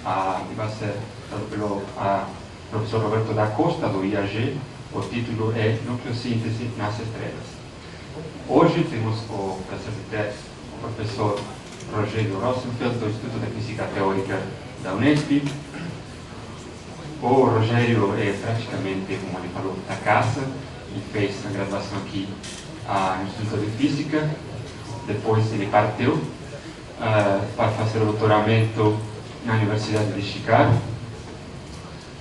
que vai ser dado pelo professor Roberto da Costa, do IAG. O título é Nucleossíntese nas Estrelas. Hoje temos o prazer de ter o professor Rogério Rosenfeld, do Instituto de Física Teórica da Unesp. O Rogério é praticamente, como ele falou, da casa. Ele fez a graduação aqui no Instituto de Física. Depois ele partiu para fazer o doutoramento na Universidade de Chicago.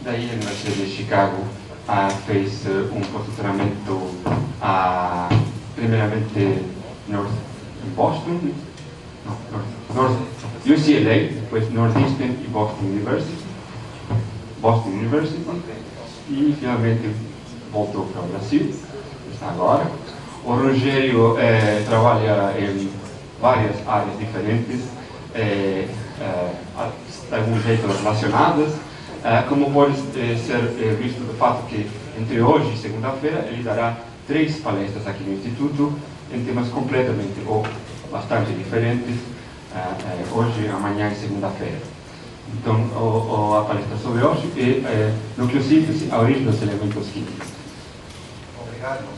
Daí a Universidade de Chicago fez um doutoramento primeiramente em Boston, UCLA, depois Northeastern e Boston University, e finalmente voltou para o Brasil, está agora. O Rogério trabalha em várias áreas diferentes, de algum jeito relacionadas, como pode ser visto do fato que entre hoje e segunda-feira ele dará 3 palestras aqui no Instituto em temas completamente ou bastante diferentes, hoje, amanhã e segunda-feira. Então, a palestra sobre hoje é nucleossíntese, a origem dos elementos químicos. Obrigado.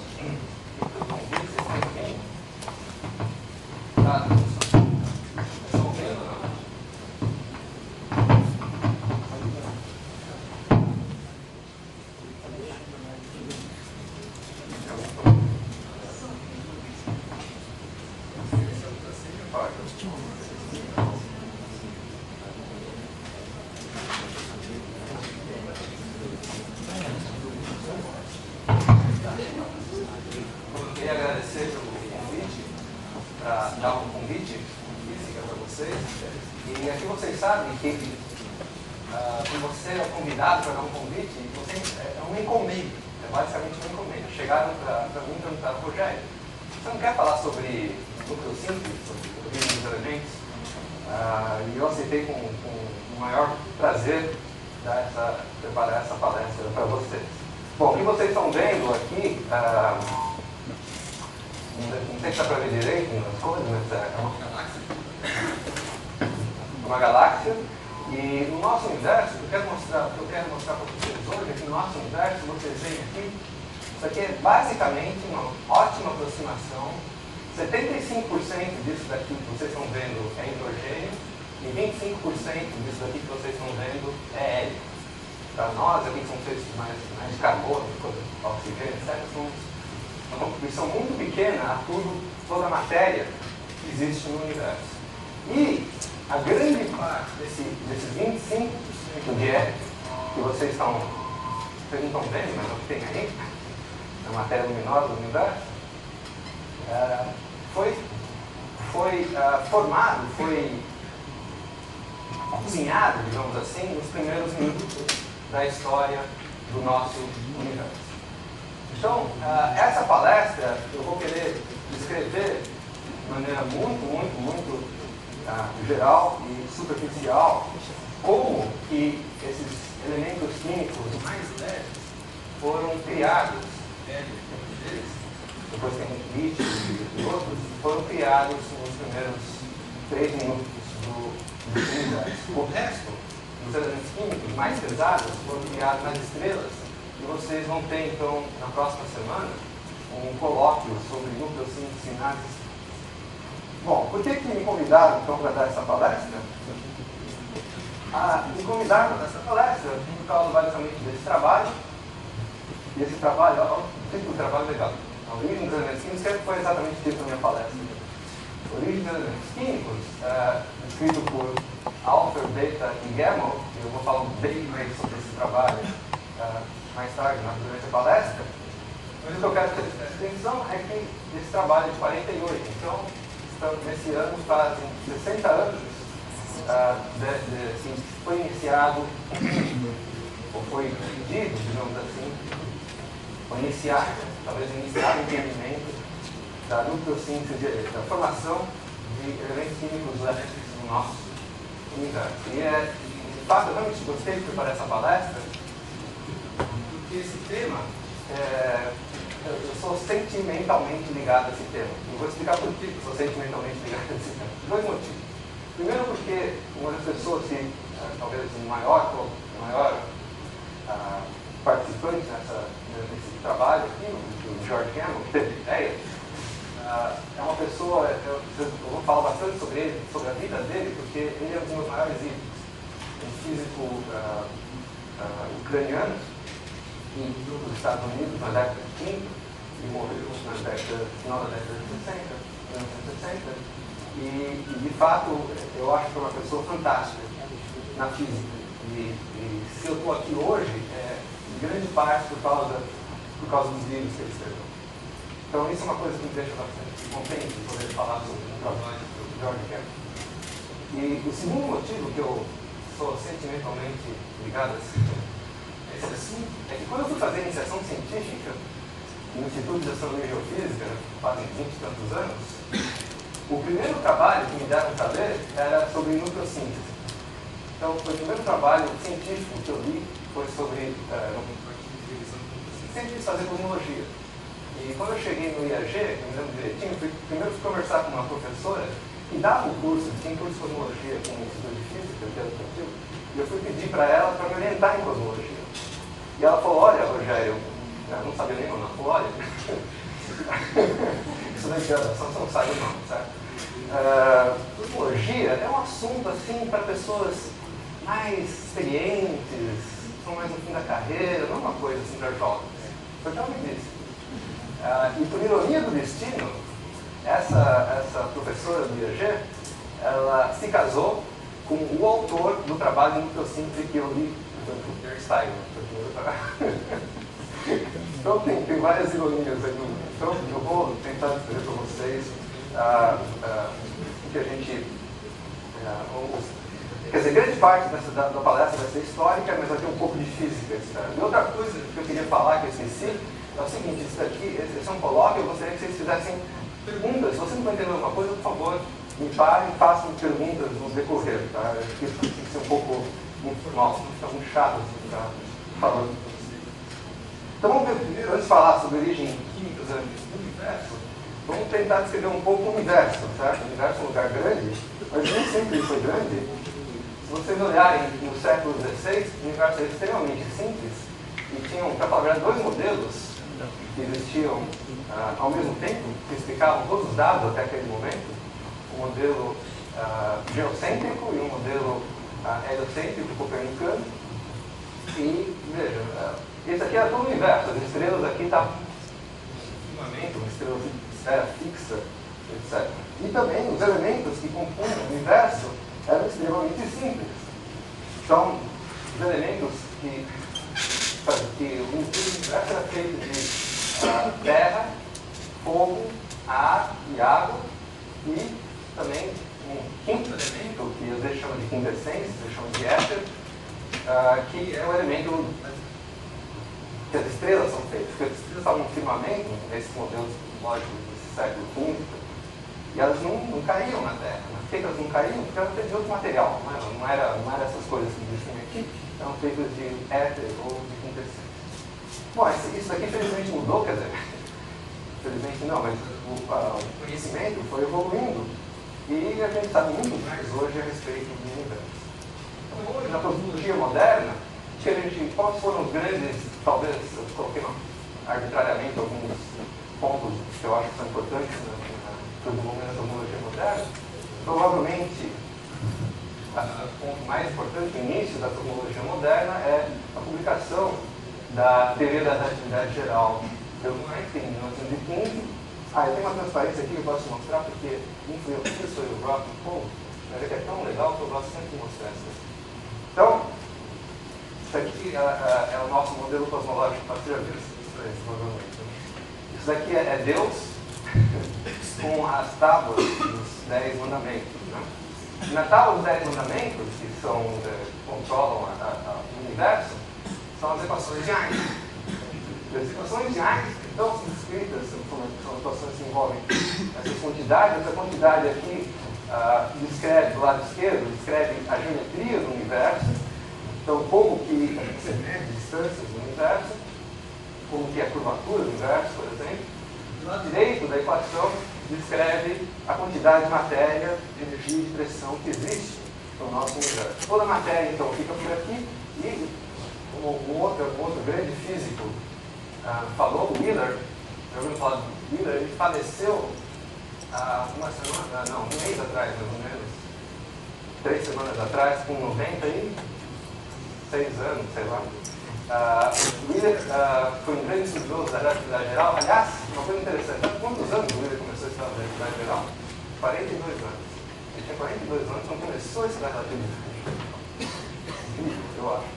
Preparar essa palestra para vocês. Bom, o que vocês estão vendo aqui, não sei se dá para ver direito nas coisas, mas é uma galáxia. E no nosso universo, o que eu quero mostrar para vocês hoje é que no nosso universo, vocês veem aqui, isso aqui é basicamente uma ótima aproximação. 75% disso daqui que vocês estão vendo é hidrogênio e 25% disso daqui que vocês estão vendo é hélio. Para nós, aqui que são feitos mais de carbono, oxigênio, etc., são uma contribuição muito pequena a toda a matéria que existe no universo. E a grande parte desses 25% de hélio que vocês não estão vendo, mas é o que tem aí, na matéria luminosa do universo, foi formado, foi cozinhado, digamos assim, nos primeiros minutos da história do nosso universo. Então, essa palestra eu vou querer descrever de maneira muito geral e superficial como que esses elementos químicos mais leves foram criados, depois tem lítio e outros, foram criados nos primeiros 3 minutos do universo. O resto, os elementos químicos mais pesados, foram criados nas estrelas, e vocês vão ter, então, na próxima semana, um colóquio sobre nucleossíntese nas estrelas. Bom, por que me convidaram, então, para dar essa palestra? Me convidaram para essa palestra por causa, basicamente, desse trabalho. E esse trabalho, um trabalho legal. A origem dos elementos químicos, que foi exatamente isso na minha palestra. A origem dos elementos químicos, escrito por Alpher, Bethe e Gamow, e eu vou falar bem mais sobre esse trabalho mais tarde, durante a palestra. Mas o que eu quero ter atenção é que esse trabalho é de 48, então, nesse ano fazem 60 anos assim, foi iniciado, ou foi pedido, digamos assim, foi iniciado, talvez iniciado o entendimento da nucleossíntese, da formação de elementos químicos leves no nosso universo. E de fato, eu realmente gostei de preparar essa palestra, porque esse tema, eu sou sentimentalmente ligado a esse tema. Eu vou explicar por que eu sou sentimentalmente ligado a esse tema. 2 motivos. Primeiro porque uma das pessoas que, talvez o maior participante nesse trabalho aqui, o George Cannon, que teve ideia, é uma pessoa, eu vou falar bastante sobre ele, sobre a vida dele, porque ele é um dos meus maiores ídolos. Um físico ucraniano, que viveu nos Estados Unidos na década de 30 e morreu no final da década de 1960. E, de fato, eu acho que é uma pessoa fantástica na física. E se eu estou aqui hoje, em grande parte por causa dos livros que ele escreveu. Então, isso é uma coisa que me deixa bastante contente de poder falar sobre o trabalho do George Cannon. E o segundo motivo que eu sou sentimentalmente ligado a esse assunto é que quando eu fui fazer iniciação científica no Instituto de Astronomia e Geofísica, fazem 20 e tantos anos, o primeiro trabalho que me deram para ler era sobre nucleossíntese. Então, foi o primeiro trabalho científico que eu li, foi sobre sempre fazer cosmologia. E quando eu cheguei no IAG, eu me lembro direitinho, primeiro fui conversar com uma professora que dava um curso, tinha um curso de cosmologia com o Instituto de Física, que era educativo, e eu fui pedir para ela para me orientar em cosmologia. E ela falou, olha, Rogério, eu não sabia nem o nome, ela falou, olha, estudante de graduação, você não sabe o nome, certo? Cosmologia é um assunto assim para pessoas mais experientes, são mais no fim da carreira, não é uma coisa assim para jovens. Foi o que ela me disse. E por ironia do destino, essa professora do IAG, ela se casou com o autor do trabalho de nucleossíntese que eu li, o Peter Steinman, foi o primeiro trabalho. Então tem várias ironias aí. Então eu vou tentar descrever para vocês o que a gente... quer dizer, grande parte da palestra vai ser histórica, mas vai ter um pouco de física. E outra coisa que eu queria falar, que eu esqueci, é o seguinte, isso daqui, esse é um colóquio, eu gostaria que vocês fizessem perguntas. Se você não está entendendo alguma coisa, por favor, me parem e façam perguntas no decorrer, tá? Eu acho que isso tem que ser um pouco informal, senão fica muito chato assim, ficar falando. Então vamos ver primeiro, antes de falar sobre a origem química do universo, vamos tentar descrever um pouco o universo, certo? O universo é um lugar grande, mas nem sempre ele foi grande. Se vocês olharem no século XVI, o universo é extremamente simples e tinham, para falar a verdade, dois modelos que existiam ao mesmo tempo, que explicavam todos os dados até aquele momento, um modelo geocêntrico e um modelo heliocêntrico copernicano. E, veja, esse aqui era todo o universo, as estrelas aqui estavam no firmamento, uma estrela de esfera fixa, etc. E também os elementos que compunham o universo eram extremamente simples. Então, os elementos que o universo era feito de terra, fogo, ar e água, e também um quinto elemento, que às vezes chama de quintessência, eles chamam de éter, que é o elemento que as estrelas são feitas, porque as estrelas estavam no firmamento, nesses modelos lógicos desse século XV, e elas não caíam na Terra. Por que elas não caíam? Porque elas eram de outro material, não era essas coisas que existem aqui, eram feitas de éter ou de quintessência. Bom, isso daqui infelizmente mudou, quer dizer, infelizmente não, mas o conhecimento foi evoluindo e a gente sabe muito mais hoje a respeito do universo. Então, hoje, na cosmologia moderna, quais foram os grandes, talvez eu coloquei arbitrariamente alguns pontos que eu acho que são importantes para o desenvolvimento da cosmologia moderna. Provavelmente, o ponto mais importante, o início da cosmologia moderna, é a publicação da teoria da relatividade geral pelo Einstein em 1915. Eu tenho uma transparência aqui que eu posso mostrar, porque um foi eu fiz, foi o Rock and Roll, mas é que é tão legal que eu gosto sempre de mostrar isso. Então, isso aqui é o nosso modelo cosmológico, para ser visto provavelmente. Isso daqui é Deus com as tábuas dos 10 mandamentos. Né? E na tábua dos 10 mandamentos, que controlam o universo, são as equações de Einstein. As equações de Einstein estão descritas, são equações que envolvem essas quantidades. Essa quantidade aqui descreve, do lado esquerdo, descreve a geometria do universo. Então, como que você mede distâncias do universo, como que é a curvatura do universo, por exemplo. Do lado direito da equação descreve a quantidade de matéria, de energia e de pressão que existe no nosso universo. Toda a matéria, então, fica por aqui, e um outro grande físico falou, Wheeler, já ouviu falar do Wheeler, ele faleceu um mês atrás, mais ou menos, 3 semanas atrás, com 96 anos, sei lá. Wheeler foi um grande estudioso da relatividade geral. Aliás, uma coisa interessante, sabe quantos anos o Wheeler começou a estudar a relatividade geral? 42 anos. Ele tinha 42 anos quando começou a estudar a relatividade. Incrível, eu acho.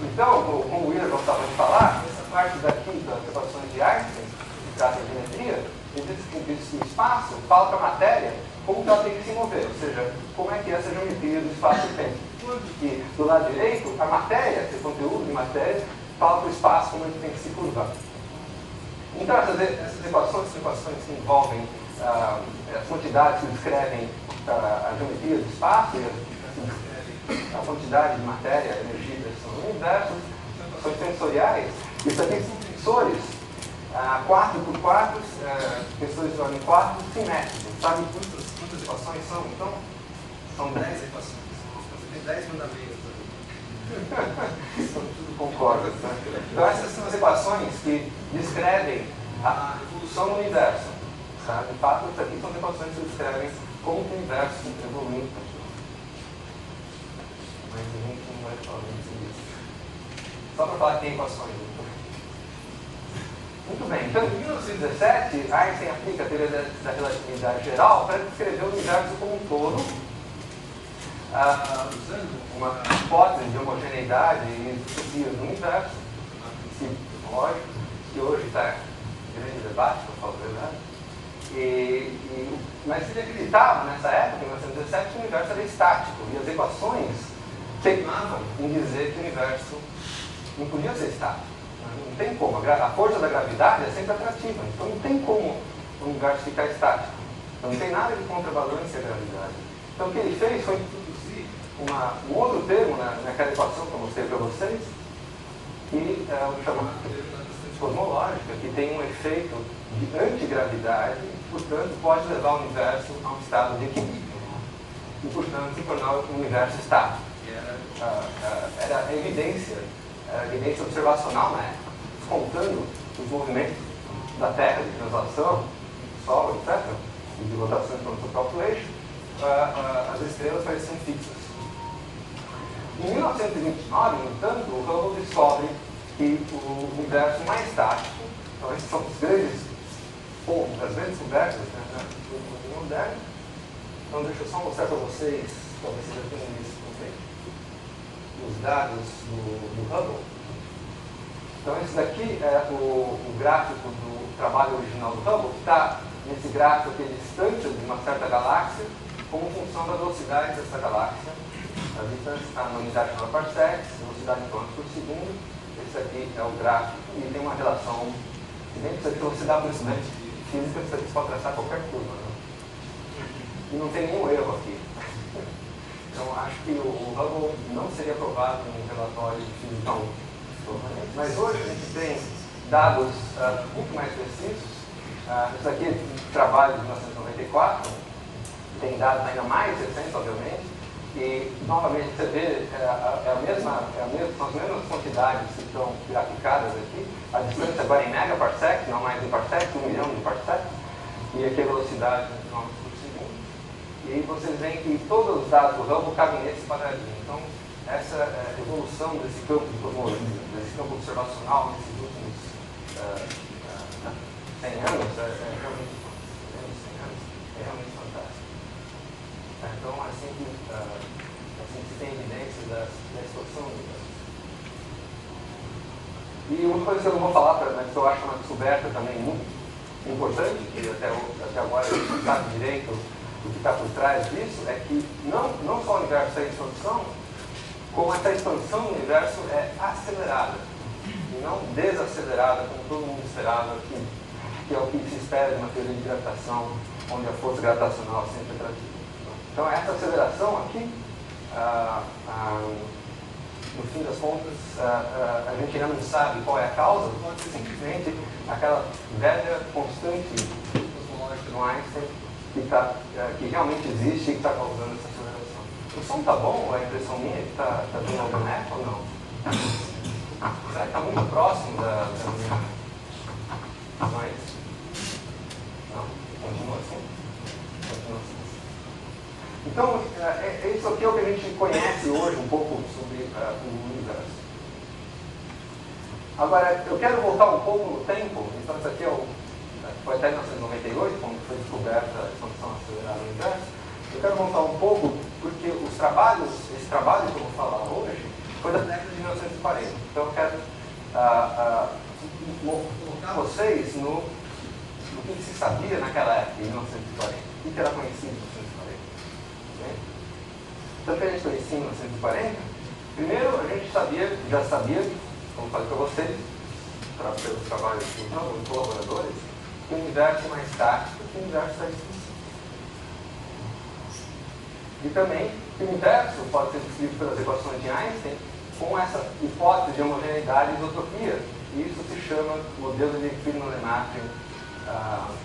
Então, como o Wheeler gostava de falar, essa parte daqui das equações de Einstein, que trata de geometria, ele diz que o espaço fala para a matéria como que ela tem que se mover, ou seja, como é que é essa geometria do espaço e tempo. E do lado direito, a matéria, esse conteúdo de matéria, fala para o espaço como ele tem que se curvar. Então, essas equações que envolvem as quantidades que descrevem a geometria do espaço e a quantidade de matéria, energia e pressão no universo, são sensoriais. Isso aqui são tensores 4x4, tensores de ordem 4, simétricos. Sabe quantas equações são? Então, são 10 equações. Você tem 10 mandamentos ali. Tudo concorda. Né? Então, essas são as equações que descrevem a evolução do universo. Sabe? De fato, isso aqui são as equações que descrevem como o universo evolui. Mas a gente não vai falar disso. Só para falar que tem equações. Muito bem, então em 1917, Einstein aplica a teoria da relatividade geral para descrever o universo como um todo, usando uma hipótese de homogeneidade e entropia do universo, um princípio cosmológico, que hoje está em grande debate, para falar a verdade. Mas ele acreditava, nessa época, em 1917, que o universo era estático, e as equações teimavam em dizer que o universo não podia ser estático. Não tem como. A força da gravidade é sempre atrativa. Então não tem como o universo ficar estático. Então não tem nada de contrabalância à gravidade. Então o que ele fez foi introduzir um outro termo naquela equação que eu mostrei para vocês, que é o chamado termo da constante cosmológica, que tem um efeito de antigravidade e, portanto, pode levar o universo a um estado de equilíbrio. E, portanto, se tornar o universo estático. Era a evidência observacional na época, contando os movimentos da Terra, de translação, do Sol, etc., e de rotação em torno do seu próprio eixo, as estrelas pareciam fixas. Em 1929, no entanto, o Hubble descobre que o universo não é estático. Então, esses são os grandes pontos, as grandes descobertas do mundo moderno. Então, deixa eu só mostrar para vocês, talvez vocês já tenham visto os dados do Hubble. Então, esse daqui é o gráfico do trabalho original do Hubble, que está nesse gráfico aqui distante de uma certa galáxia, como função da velocidade dessa galáxia. A distância está na unidade de parsecs, velocidade em quilômetros por segundo. Esse aqui é o gráfico e tem uma relação, se você dá para o estudante de física, você pode traçar qualquer curva. Né? E não tem nenhum erro aqui. Então, acho que o Hubble não seria aprovado em um relatório de física 1. Mas hoje a gente tem dados muito mais precisos. Isso aqui é um trabalho de 1994, tem dados ainda mais recentes, obviamente. E, novamente, você vê, são as mesmas quantidades que estão graficadas aqui. A distância agora é em megaparsecs, não mais em parsecs, 1 milhão de parsecs. E aqui a velocidade em quilômetros por segundo. E aí vocês veem que todos os dados do Hubble cabem nesse quadradinho. Então, essa evolução desse campo de cosmologia, desse campo observacional nesses últimos 100 anos é realmente fantástico. Então, assim que se tem evidência da expansão do universo. E uma coisa que eu não vou falar, mas que eu acho uma descoberta também muito importante, que até agora a gente não sabe direito o que está por trás disso, é que não só o universo está em expansão, como essa expansão do universo é acelerada, e não desacelerada, como todo mundo esperava, que é o que se espera de uma teoria de gravitação, onde a força gravitacional é sempre atrativa. Então, essa aceleração aqui, no fim das contas, a gente ainda não sabe qual é a causa, pode ser simplesmente aquela velha constante cosmológica do Einstein que realmente existe e que está causando essa aceleração. O som está bom? Ou é a impressão minha que está dando algum eco ou não? Será que está muito próximo da minha... Mas... Não? Continua assim? Continua assim. Então, isso aqui é o que a gente conhece hoje um pouco sobre o universo. Agora, eu quero voltar um pouco no tempo. Então, isso aqui foi até 1998, quando foi descoberta a expansão acelerada do universo. Eu quero voltar um pouco, porque esse trabalho que eu vou falar hoje foi da década de 1940. Então, eu quero colocar vocês no que se sabia naquela época, em 1940. O que era conhecido em 1940. Okay? Então, o que a gente conhecia em 1940? Primeiro, a gente já sabia, como falei para vocês, pelos trabalhos dos colaboradores, que o universo é mais estático que o universo está expansivo. E também que o universo pode ser descrito pelas equações de Einstein com essa hipótese de homogeneidade e isotropia. E isso se chama modelo de Equino-Lematre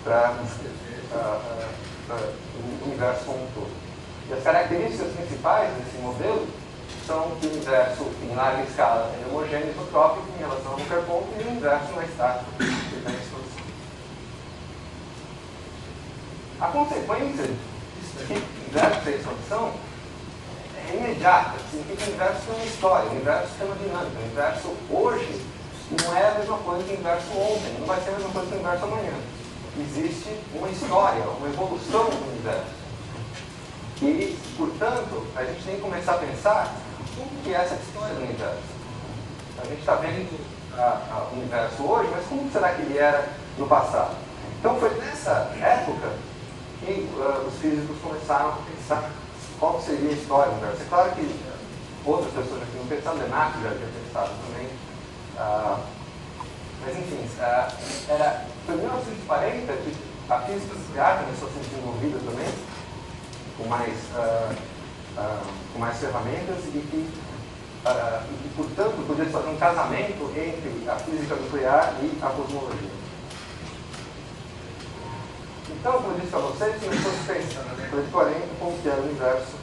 para descrever o universo como um todo. E as características principais desse modelo são que o universo em larga escala é homogêneo e isotrópico em relação ao hiperponto e o universo mais estático que está em expansão. A consequência disso aqui, o universo tem expansão, é imediata. Significa que o universo tem uma história, o universo tem uma dinâmica. O universo hoje não é a mesma coisa que o universo ontem, não vai ser a mesma coisa que o universo amanhã. Existe uma história, uma evolução do universo. E, portanto, a gente tem que começar a pensar como que é essa história do universo. A gente está vendo o universo hoje, mas como será que ele era no passado? Então foi nessa época que os físicos começaram a pensar qual seria a história do universo. É claro que outras pessoas aqui não pensaram, Leonardo já tinha pensado também. Mas enfim, foi em 1940 que a física nuclear começou a ser desenvolvida também, com mais ferramentas e que, portanto, podia fazer um casamento entre a física nuclear e a cosmologia. Então, como eu disse para vocês, começou a se pensar na década de 40 como que era o universo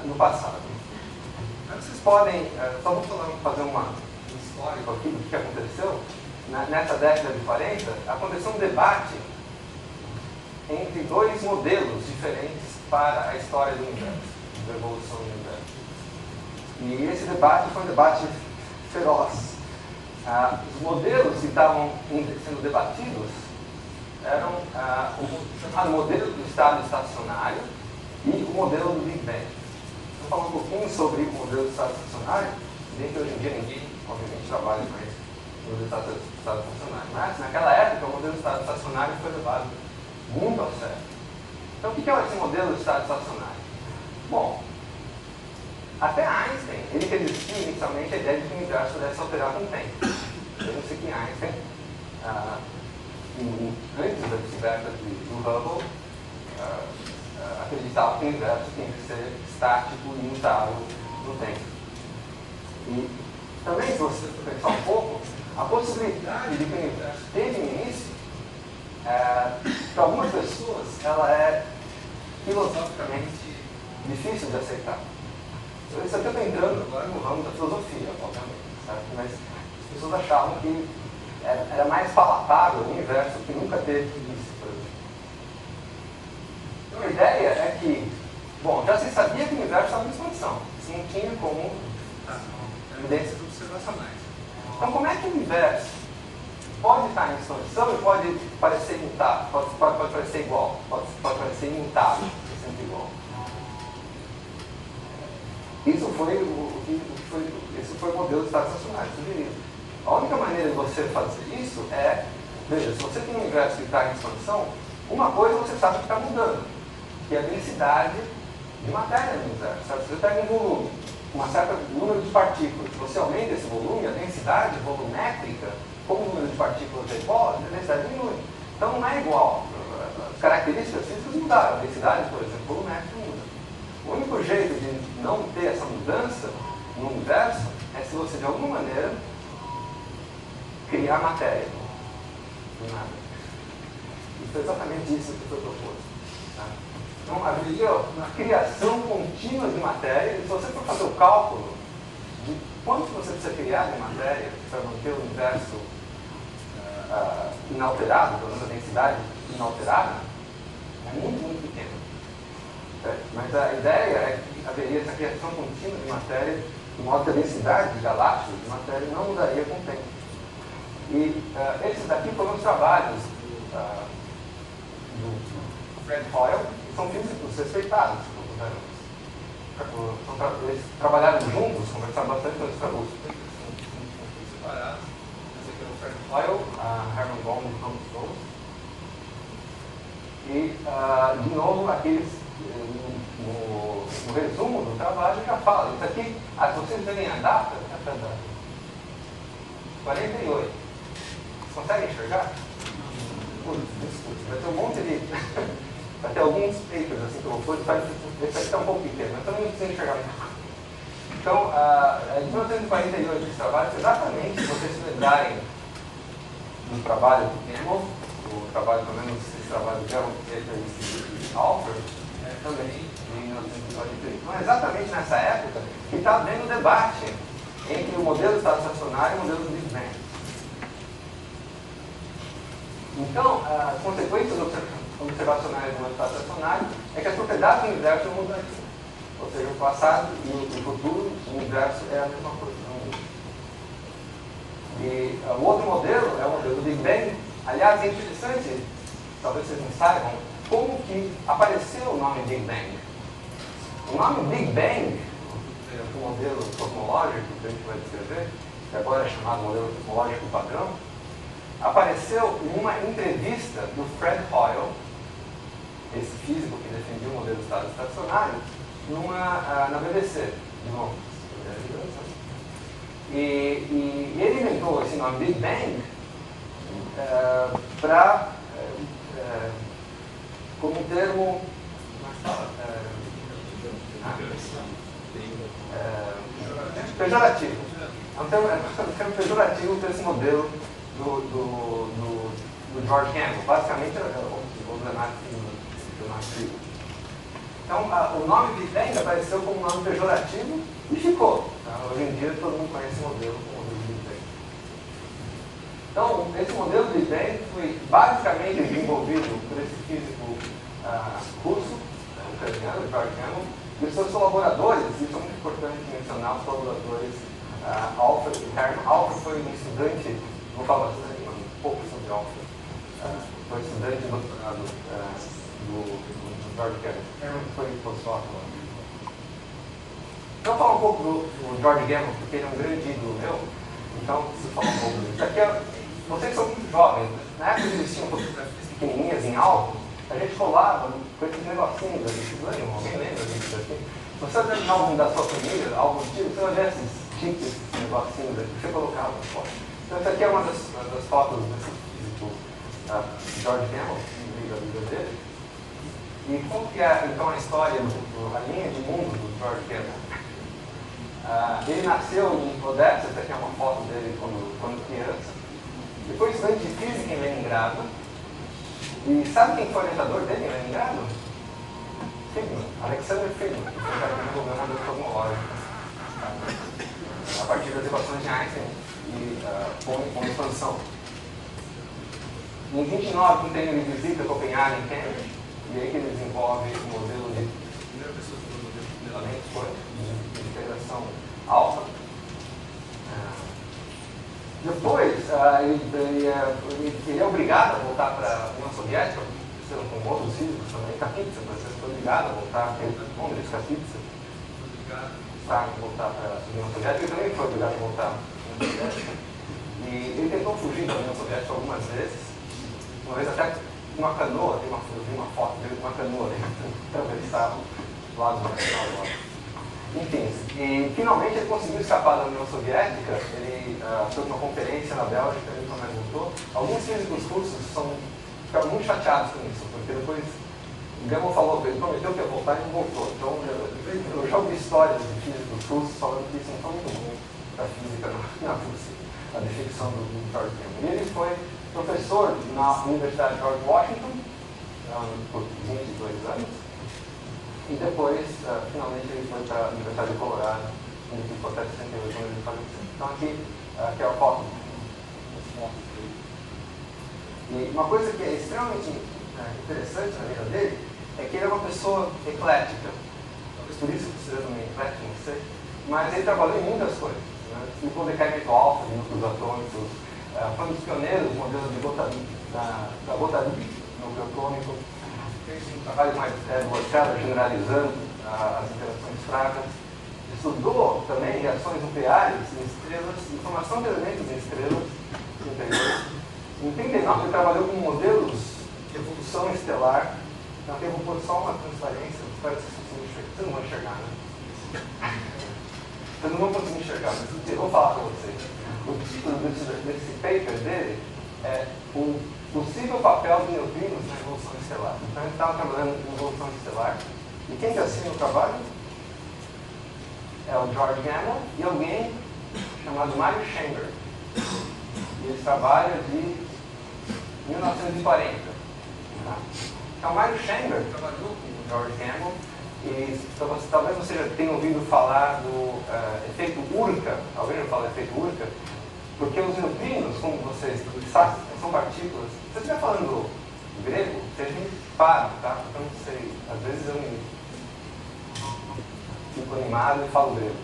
no passado. Mas vocês podem, só vou fazer um histórico aqui do que aconteceu. Nessa década de 40, aconteceu um debate entre dois modelos diferentes para a história do universo, da evolução do universo. E esse debate foi um debate feroz. Os modelos que estavam sendo debatidos eram o modelo do estado estacionário e o modelo do Big Bang. Vou falar um pouquinho sobre o modelo do estado estacionário, bem que hoje em dia ninguém, obviamente, trabalha mais no modelo do estado estacionário. Mas, naquela época, o modelo do estado estacionário foi levado muito a sério. Então, o que é esse modelo de estado estacionário? Bom, até Einstein, ele resistiu inicialmente à ideia de que o universo pudesse se alterar com o tempo. Lembra-se que Einstein, antes da descoberta do Hubble, acreditava que o universo tinha que ser estático e imutável no tempo. E também, se você pensar um pouco, a possibilidade de que o universo teve um início, para algumas pessoas, ela é filosoficamente difícil de aceitar. Isso aqui eu estou entrando agora no ramo da filosofia, obviamente, certo? Mas as pessoas achavam que era mais palatável o universo que nunca teve início, por exemplo. Então a ideia é que, bom, já se sabia que o universo estava em expansão, isso não tinha como evidências observacionais. Então como é que o universo pode estar em expansão e pode parecer imutável, pode parecer igual, pode parecer imutável, sempre igual? Isso foi o modelo do estado estacionário sugerido. A única maneira de você fazer isso é, veja, se você tem um universo que está em expansão, uma coisa você sabe que está mudando, que é a densidade de matéria no universo. Sabe? Se você pega um volume, um certo número de partículas, se você aumenta esse volume, a densidade volumétrica, como o número de partículas é igual, a densidade diminui. Então não é igual. As características físicas mudaram. A densidade, por exemplo, volumétrica muda. O único jeito de não ter essa mudança no universo é se você, de alguma maneira, criar matéria. Do nada. E foi exatamente isso que foi proposto. Tá? Então, haveria uma criação contínua de matéria, e se você for fazer o cálculo de quanto você precisa criar de matéria para manter o universo inalterado, pelo menos a densidade inalterada, é muito, muito pequeno. Certo? Mas a ideia é que haveria essa criação contínua de matéria, de modo que a densidade de galáxias de matéria não mudaria com o tempo. E esses daqui foram os trabalhos do Fred Hoyle, que são físicos respeitados. Eles trabalharam juntos, conversaram bastante com os separados. Esse aqui é o Fred Hoyle, Hermann Bohm e Thomas Rose. E, de novo, aqueles, no resumo do trabalho, já fala. Isso aqui, se vocês verem a data, 48. Vocês conseguem enxergar? Desculpa, vai ter um monte de... vai ter alguns papers assim que eu vou pôr, esse aqui está um pouco pequeno, mas também não precisa enxergar muito. Então, de 1948, esse trabalho, exatamente, se vocês se lembrarem do trabalho do Campbell, o trabalho, pelo menos, esse trabalho de Alford, também em 1948. Então, é exatamente nessa época que está havendo o debate entre o modelo de estado estacionário e o modelo do Big Bang. Então, as consequências observacionais do modelo de estado estacionário é que as propriedades do universo não mudam aqui. Ou seja, o passado e o futuro, o universo é a mesma coisa. E o outro modelo é o modelo do Big Bang. Aliás, é interessante, talvez vocês não saibam, como que apareceu o nome Big Bang. O nome Big Bang, o modelo cosmológico que a gente vai descrever, que agora é chamado modelo cosmológico padrão, apareceu em uma entrevista do Fred Hoyle, esse físico que defendia o modelo de estado estacionário, na BBC, de novo. E ele inventou esse nome Big Bang como um termo pejorativo. É um termo pejorativo para esse modelo do George Campbell. Basicamente, o Leonardo Frigo. Então, o nome Big Bang apareceu como um nome pejorativo e ficou. Tá? Hoje em dia, todo mundo conhece o modelo como modelo Big Bang. Então, esse modelo Big Bang foi basicamente desenvolvido por esse físico russo, ucraniano, George Campbell, e os seus colaboradores, e isso é muito importante mencionar os colaboradores Alfred e Hermann. Alfred foi um estudante, vou falar um pouco sobre Alfred, foi estudante de doutorado do George Campbell. Hermann foi pós-doutorado. Então, falar um pouco do George Campbell, porque ele é um grande ídolo meu, então preciso falar um pouco disso. Aqui, vocês são muito jovens, na época que existiam fotografias pequenininhas em álbum, a gente rolava com esses negocinhos aqui, alguém lembra disso aqui? Se você olhar um álbum da sua família, álbum antigo, você olhar esses chips, esses negocinhos aqui, você colocava na foto. Então, essa aqui é uma das fotos desse físico George Campbell, da vida dele. E como que é, então, a história, a linha de mundo do George Campbell? Ele nasceu em Odessa, essa aqui é uma foto dele quando criança. Depois estudante de física em Leningrado. E sabe quem foi o orientador dele em Leningrado? Friedman, Alexander Friedman, que foi o cara que desenvolveu o modelo cosmológico. A partir das equações de Einstein e com expansão. Em 29, ele visita Copenhague e Cambridge, e aí que ele desenvolve o modelo de primeira pessoa que o modelo de elementos quânticos, de integração alfa. Depois, ele é obrigado a voltar para a União Soviética, com outros físicos também, Kapitsa, você foi obrigado a voltar para Londres, Kapitsa, para voltar para a União Soviética, ele também foi obrigado a voltar para a União Soviética. E ele tentou fugir da União Soviética algumas vezes, uma vez até uma canoa, eu vi uma foto dele com uma canoa, ele atravessava o lado do nacional. Enfim, e finalmente ele conseguiu escapar da União Soviética, ele fez uma conferência na Bélgica, ele nunca mais voltou. Alguns físicos russos ficaram muito chateados com isso, porque depois o Gamma falou que ele prometeu que ia voltar e não voltou. Então eu já ouvi histórias de físicos russos falando que isso não foi muito bom para a física na Rússia, a definição do George Campbell. E ele foi professor na Universidade de George Washington por 22 anos. E depois, finalmente, ele foi para a Universidade de Colorado, onde ele ficou até 68, quando ele faleceu. Então, aqui é o foto. E uma coisa que é extremamente interessante na vida dele é que ele é uma pessoa eclética. Talvez por isso que seja também eclético, não sei. Mas ele trabalhou em muitas coisas. Explicou o decremento alfa de núcleos atômicos, foi um dos pioneiros do modelo de da botanica nucleotômico. Fez um trabalho mais elaborado, generalizando as interações fracas. Estudou também reações nucleares em estrelas, formação de elementos em estrelas interiores. Em 1939, ele trabalhou com modelos de evolução estelar. Então, aqui eu vou pôr só uma transparência, espero que vocês não vão enxergar, né? Vocês não vão conseguir enxergar, mas eu vou falar para vocês. O título desse paper dele é o possível papel de neutrinos na evolução estelar. Então, ele estava trabalhando em evolução estelar. E quem que assina o trabalho? É o George Gamow e alguém chamado Mario Chamber. E ele trabalha de 1940. Tá? Então, Mario Chamber trabalhou com o George Gamow e talvez você já tenha ouvido falar do efeito Urca. Alguém já fala efeito Urca? Porque os neutrinos, como vocês sabem, são partículas. Se você estiver falando grego, vocês me param, tá? Eu não sei. Às vezes eu me fico animado e falo grego.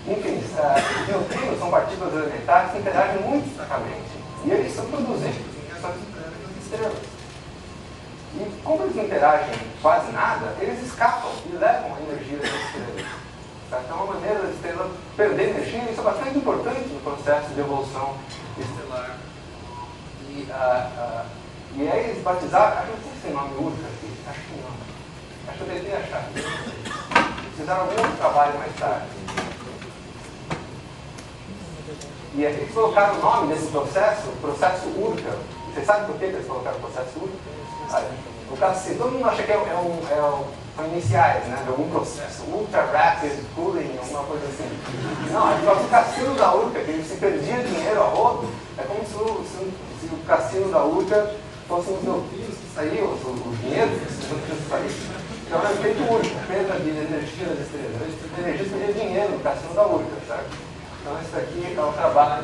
Enfim, os neutrinos são partículas elementares que interagem muito fracamente. E eles estão produzindo reações nucleares nas estrelas. E como eles não interagem quase nada, eles escapam e levam a energia das estrelas. Tá? Então, é uma maneira da estrela perder energia, e isso é bastante importante no processo de evolução estelar. E aí eles batizaram, acho que não sei se tem nome Urca aqui, acho que não. Acho que eu tentei achar. Fizeram algum outro trabalho mais tarde. E eles colocaram o nome desse processo Urca. Vocês sabem por que eles colocaram o processo Urca? O caso, todo mundo acha que são iniciais, né, de algum processo, Ultra Rapid Cooling, alguma coisa assim. Não, o cassino da Urca, que se perdia dinheiro a rodo, é como se o cassino da Urca fossem os neutrinos que saíam, o dinheiro que saía. Então é feito Urca, perda de energia das estrelas. A energia seria dinheiro no cassino da Urca, certo? Então esse aqui é um trabalho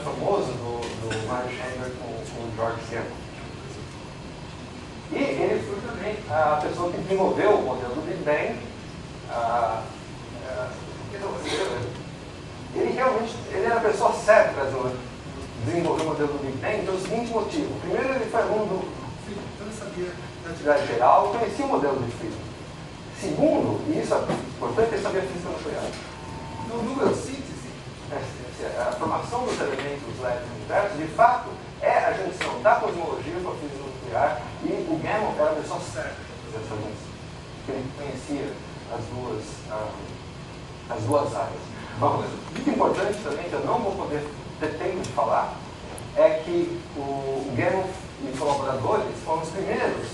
famoso do Mario Chamber com o George Gamow. E ele foi também a pessoa que desenvolveu o modelo do Big Bang. Ele era a pessoa certa para desenvolver o modelo do Big Bang pelo seguinte motivo. Primeiro, ele foi aluno do Friedman, então ele sabia da atividade geral, conhecia o modelo de Friedman. Segundo, e isso é importante, ele sabia física nuclear. Então, o núcleo síntese, a formação dos elementos leves no universo, de fato, é a junção da cosmologia com a física nuclear, e o Gamow era a pessoa certa para fazer essa junção, porque ele conhecia as duas áreas. Bom, muito importante também, que eu não vou poder ter tempo de falar, é que o Gamow e colaboradores foram os primeiros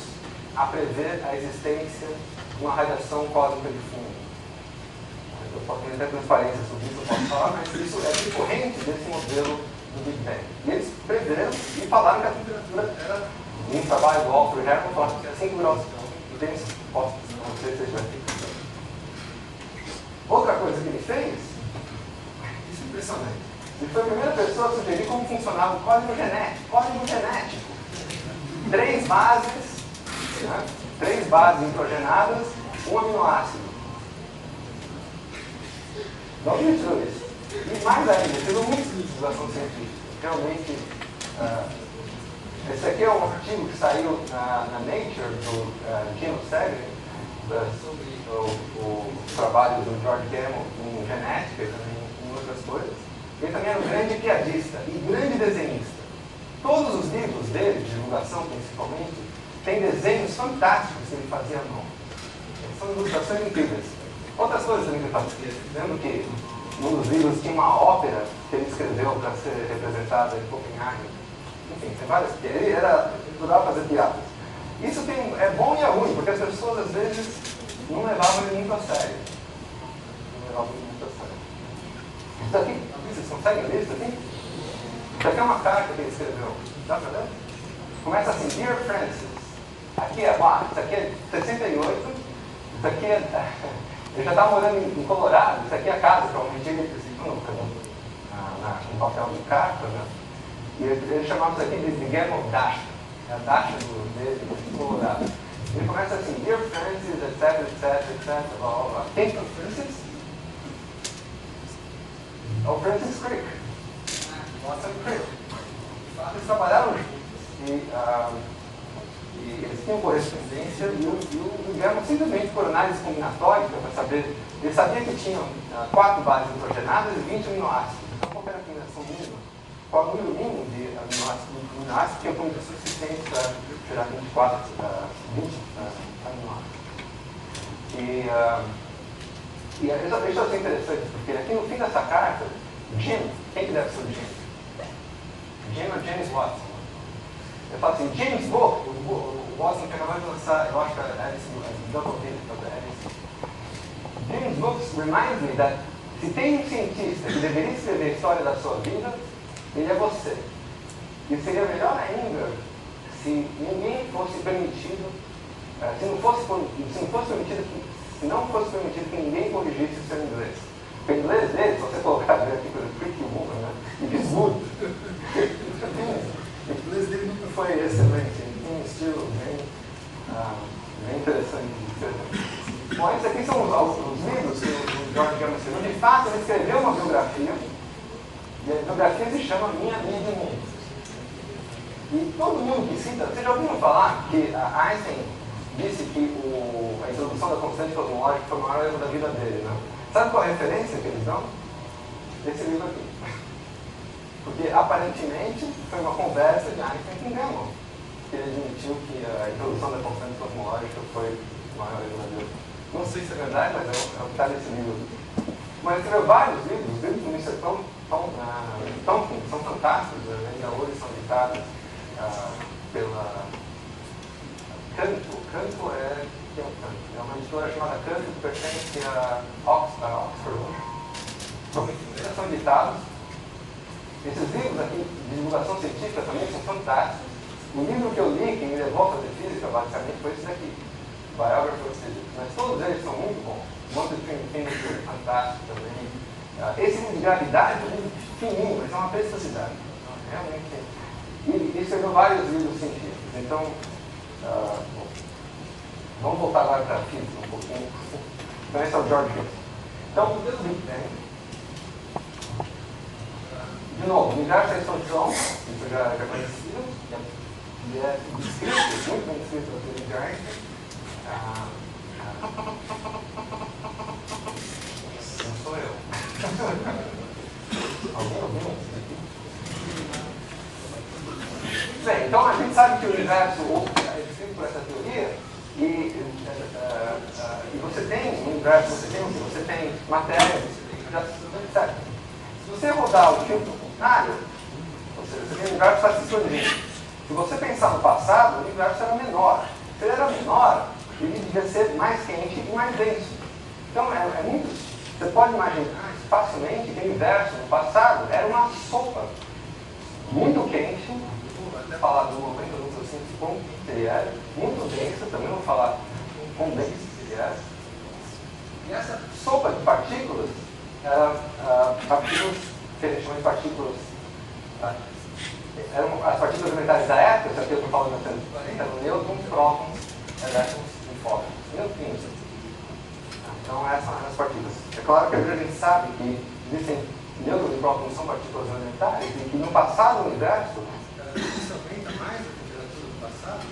a prever a existência de uma radiação cósmica de fundo. Eu posso ter transparência sobre isso, eu posso falar, mas isso é decorrente desse modelo do Big Bang. E eles preveram e falaram que a temperatura era, um trabalho do Alfred Herman, falaram que era 5 graus. Não tem resposta, não sei se vocês já têm. Outra coisa que ele fez, isso é impressionante. Ele foi a primeira pessoa a sugerir como funcionava o código genético. 3 bases, né? 3 bases nitrogenadas, um aminoácido. De onde ele tirou isso? E mais ainda, ele tirou muita divulgação científica. Realmente, esse aqui é um artigo que saiu na Nature, do Gino Segre, sobre o trabalho do George Gamow em genética e também em outras coisas. Ele também era um grande piadista e grande desenhista. Todos os livros dele, de divulgação principalmente, têm desenhos fantásticos que ele fazia à mão. São ilustrações incríveis. Outras coisas também que ele fazia. Lembro que num dos livros tinha uma ópera que ele escreveu para ser representada em Copenhague. Enfim, tem várias. Ele adorava fazer piadas. Isso é bom e é ruim, porque as pessoas às vezes não levavam ele muito a sério. Isso aqui, vocês conseguem ler isso aqui? Isso aqui é uma carta que ele escreveu. Dá pra ler? Começa assim, Dear Francis. Aqui é, isso aqui é 68. Isso aqui é... Ele já estava morando em Colorado. Isso aqui é a casa, provavelmente ele decidiu no papel de carta, né? E ele chamava isso aqui de Game of Dasha. É a Dasha dele em Colorado. Ele começa assim, Dear Francis, etc, etc, etc, blá, blá, blá. Quem é o Francis? É o Francis Crick. Watson Crick. Eles trabalharam juntos. E eles tinham correspondência e o Guilherme simplesmente por análise combinatória, para saber, ele sabia que tinham 4 bases hidrogenadas e 20 aminoácidos. Então, qual era a combinação mínima? Qual o número mínimo de aminoácidos que tinha combinação suficiente para gerar 20 aminoácidos? E isso é interessante, porque aqui no fim dessa carta, Jim, quem que deve ser o Jim? Jim é James Watson. Eu falo assim, James Book, o Watson que acabou de lançar, eu acho que é esse Double Data, James Book reminds me that se tem um cientista que deveria escrever a história da sua vida, ele é você. E seria melhor ainda se ninguém fosse permitido, se não fosse permitido que ninguém corrigisse o seu inglês. O inglês dele, se você colocar aqui pelo Pretty Woman, né? It is good. O inglês dele nunca foi excelente, ele tem um estilo bem interessante de escrever. Bom, esses aqui são os livros que o George Gamma escreveu. De fato, ele escreveu uma biografia, e a biografia se chama Minha Vida e Mundo. E todo mundo que cita, vocês já ouviram falar que Einstein disse que a introdução da constante cosmológica foi o maior erro da vida dele, né? Sabe qual é a referência que eles dão? Esse livro aqui. Porque, aparentemente, foi uma conversa de Einstein com Gamma, que ele admitiu que a introdução da constante cosmológica foi o maior erro da vida. Não sei se é verdade, mas é o que está nesse livro. Mas ele escreveu vários livros, os livros do Mr. Tompkins são fantásticos, ainda hoje são editados pela Canto. Canto é uma editora chamada Canto, que pertence a Oxford. Eles são editados. Esses livros aqui de divulgação científica também são fantásticos. O livro que eu li, que me levou a fazer física, basicamente, foi esse daqui, Biography of Physics. Mas todos eles são muito bons. O Monte de Trinity é fantástico também. Esse livro de gravidade é um livro fininho, mas é uma preciosidade. Realmente. E escreveu vários livros científicos. Então, vamos voltar agora para a física um pouquinho. Então, esse é o George Gamow. Então, o Deus Big Bang. De novo, o universo é a expansão, isso já conhecido, e é descrito, muito bem descrito na teoria de Einstein. Não sou eu. Alguém ouviu? Bem, então a gente sabe que o universo é descrito por essa teoria, e você tem um universo, você tem matéria, certo? Se você rodar o filtro contrário, ou seja, você tem um universo que está se expandindo. Se você pensar no passado, o universo era menor. Se ele era menor, ele devia ser mais quente e mais denso. Então, é muito... Você pode imaginar facilmente que o universo no passado era uma sopa muito quente, vou até falar do momento, eu não sei assim, como seria, muito densa, também vou falar como densa seria. E essa sopa de partículas, partículas que a gente chama de partículas, eram as partículas elementares da época, isso aqui eu estou falando em 1940, eram nêutrons, prótons, elétrons e fótons. Neutrinos. Então essas são as partículas. É claro que a gente sabe que existem nêutrons e prótons que são partículas elementares e que no passado do universo, isso aumenta mais a temperatura do passado,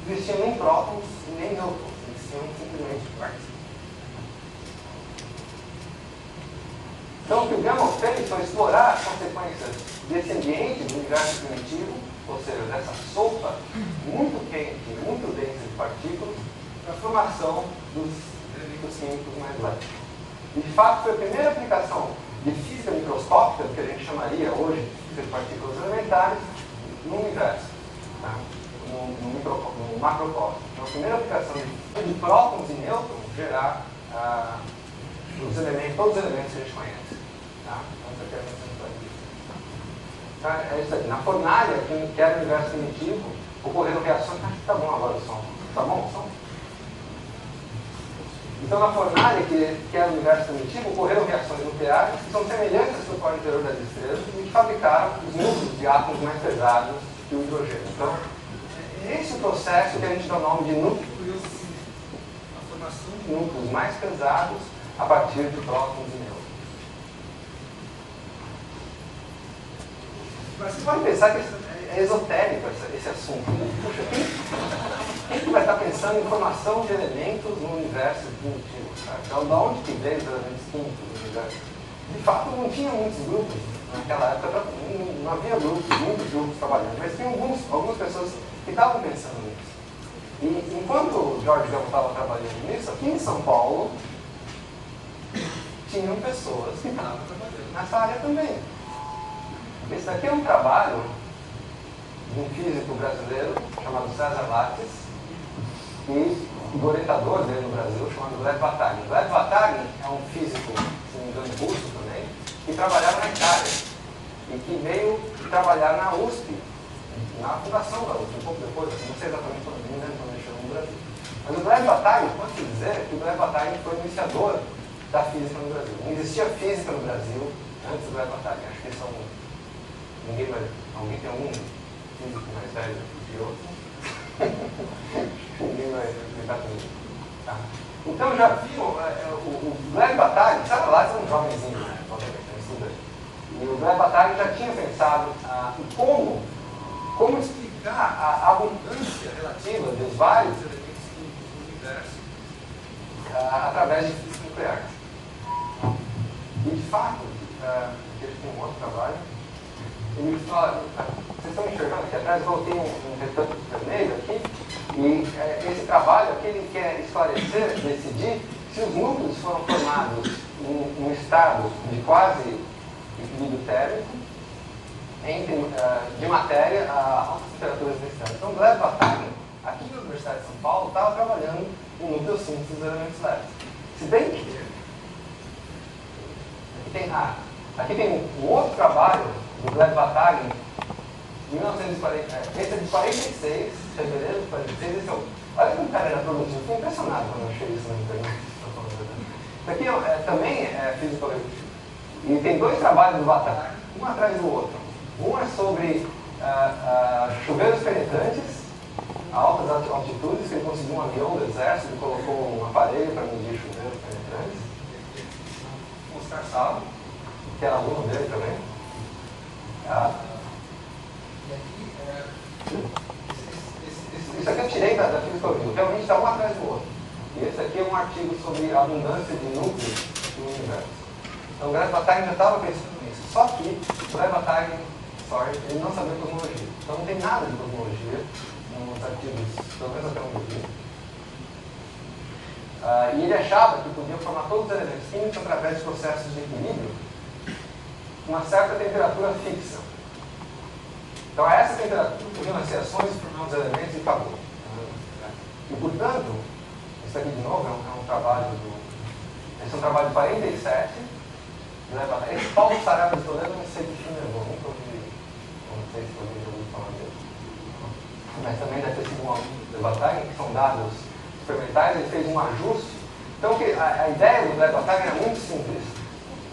existiam nem prótons e nem nêutrons, existiam simplesmente partículas. Então, o que o Gamow fez foi explorar as consequências desse ambiente do universo primitivo, ou seja, dessa sopa muito quente, muito densa de partículas, para a formação dos elementos químicos mais leves. E, de fato, foi a primeira aplicação de física microscópica, que a gente chamaria hoje de partículas elementares, no universo, tá? no macrocosmos. Então, a primeira aplicação de prótons e nêutrons gerar todos os elementos que a gente conhece. Tá? Então, isso aqui é Então, é isso aqui. Na fornalha, que era o universo primitivo, ocorreram reações... Tá bom agora o som. Tá bom o som? Então, na fornalha, que era o universo primitivo, ocorreram reações nucleares que são semelhantes à estrutura interior das estrelas e que fabricaram os núcleos de átomos mais pesados que o hidrogênio. Então, é esse o processo que a gente dá o nome de núcleos, a formação de núcleos mais pesados a partir de prótons e nêutrons. Mas você pode pensar que é esotérico esse assunto. Puxa, quem vai estar pensando em formação de elementos no universo primitivo? Então, de onde que veio os elementos químicos no universo? De fato, não tinha muitos grupos naquela época, não havia grupos, muitos grupos trabalhando, mas tinha algumas pessoas que estavam pensando nisso. E enquanto o George Gamow estava trabalhando nisso, aqui em São Paulo, tinham pessoas que estavam trabalhando nessa área também. Esse daqui é um trabalho de um físico brasileiro chamado César Lattes e do orientador dele no Brasil chamado Lev Vatagin. Lev Vatagin é um físico, se não me engano, russo também, que trabalhava na Itália e que veio trabalhar na USP, na fundação da USP, um pouco depois, não sei exatamente quando ele chegou no Brasil. Mas o Lev Vatagin, pode-se dizer que o Lev Vatagin foi o iniciador da física no Brasil. Não existia física no Brasil antes do Lev Vatagin. Acho que são... Alguém tem algum físico mais velho que outro? Ninguém vai explicar comigo. Tá. Então já viu, o Lev Vatagin, sabe lá, é um jovenzinho, né? Obviamente, um estudante. E o Lev Vatagin já tinha pensado em como explicar a abundância relativa dos vários elementos químicos do universo através de física nuclear. E de fato, ele tem um outro trabalho. Ele fala, vocês estão enxergando aqui atrás, eu coloquei um retângulo vermelho aqui, e esse trabalho aqui ele quer esclarecer, decidir se os núcleos foram formados em um estado de quase equilíbrio térmico de matéria a altas temperaturas desse estado. Então, o Lev Vatagin, aqui na Universidade de São Paulo, estava trabalhando em nucleossíntese dos elementos leves. Se bem que aqui tem um outro trabalho do Lev Vatagin, de 1940, esse é de 46, fevereiro de 46, esse é olha como o cara era produtivo, fiquei impressionado quando eu achei isso na internet. Isso aqui também é físico evolutivo. E tem dois trabalhos do Vatagin, um atrás do outro. Um é sobre chuveiros penetrantes a altas altitudes, que ele conseguiu um avião do exército e colocou um aparelho para medir chuveiros penetrantes. O Oscar Salo, que era aluno dele também. Isso aqui eu tirei da física evolutiva, realmente está um atrás do outro. E esse aqui é um artigo sobre a abundância de núcleos no universo. Então o Lev Vatagin já estava pensando nisso. Só que o Lev Vatagin, ele não sabia cosmologia. Então não tem nada de cosmologia nos artigos, pelo menos até onde eu vi. E ele achava que podia formar todos os elementos químicos através de processos de equilíbrio com uma certa temperatura fixa. Então, a essa temperatura podiam as reações formar os elementos e acabou. E, portanto, isso aqui de novo é um trabalho esse é um trabalho de 47. Esse Paulo Saraiva de Toledo, eu não sei que filme é bom, nunca ouvi, não sei se alguém já ouviu falar dele. Mas também deve ter sido um aluno do Lev Vatagin, que são dados experimentais, ele fez um ajuste. Então, a ideia do Lev Vatagin é muito simples.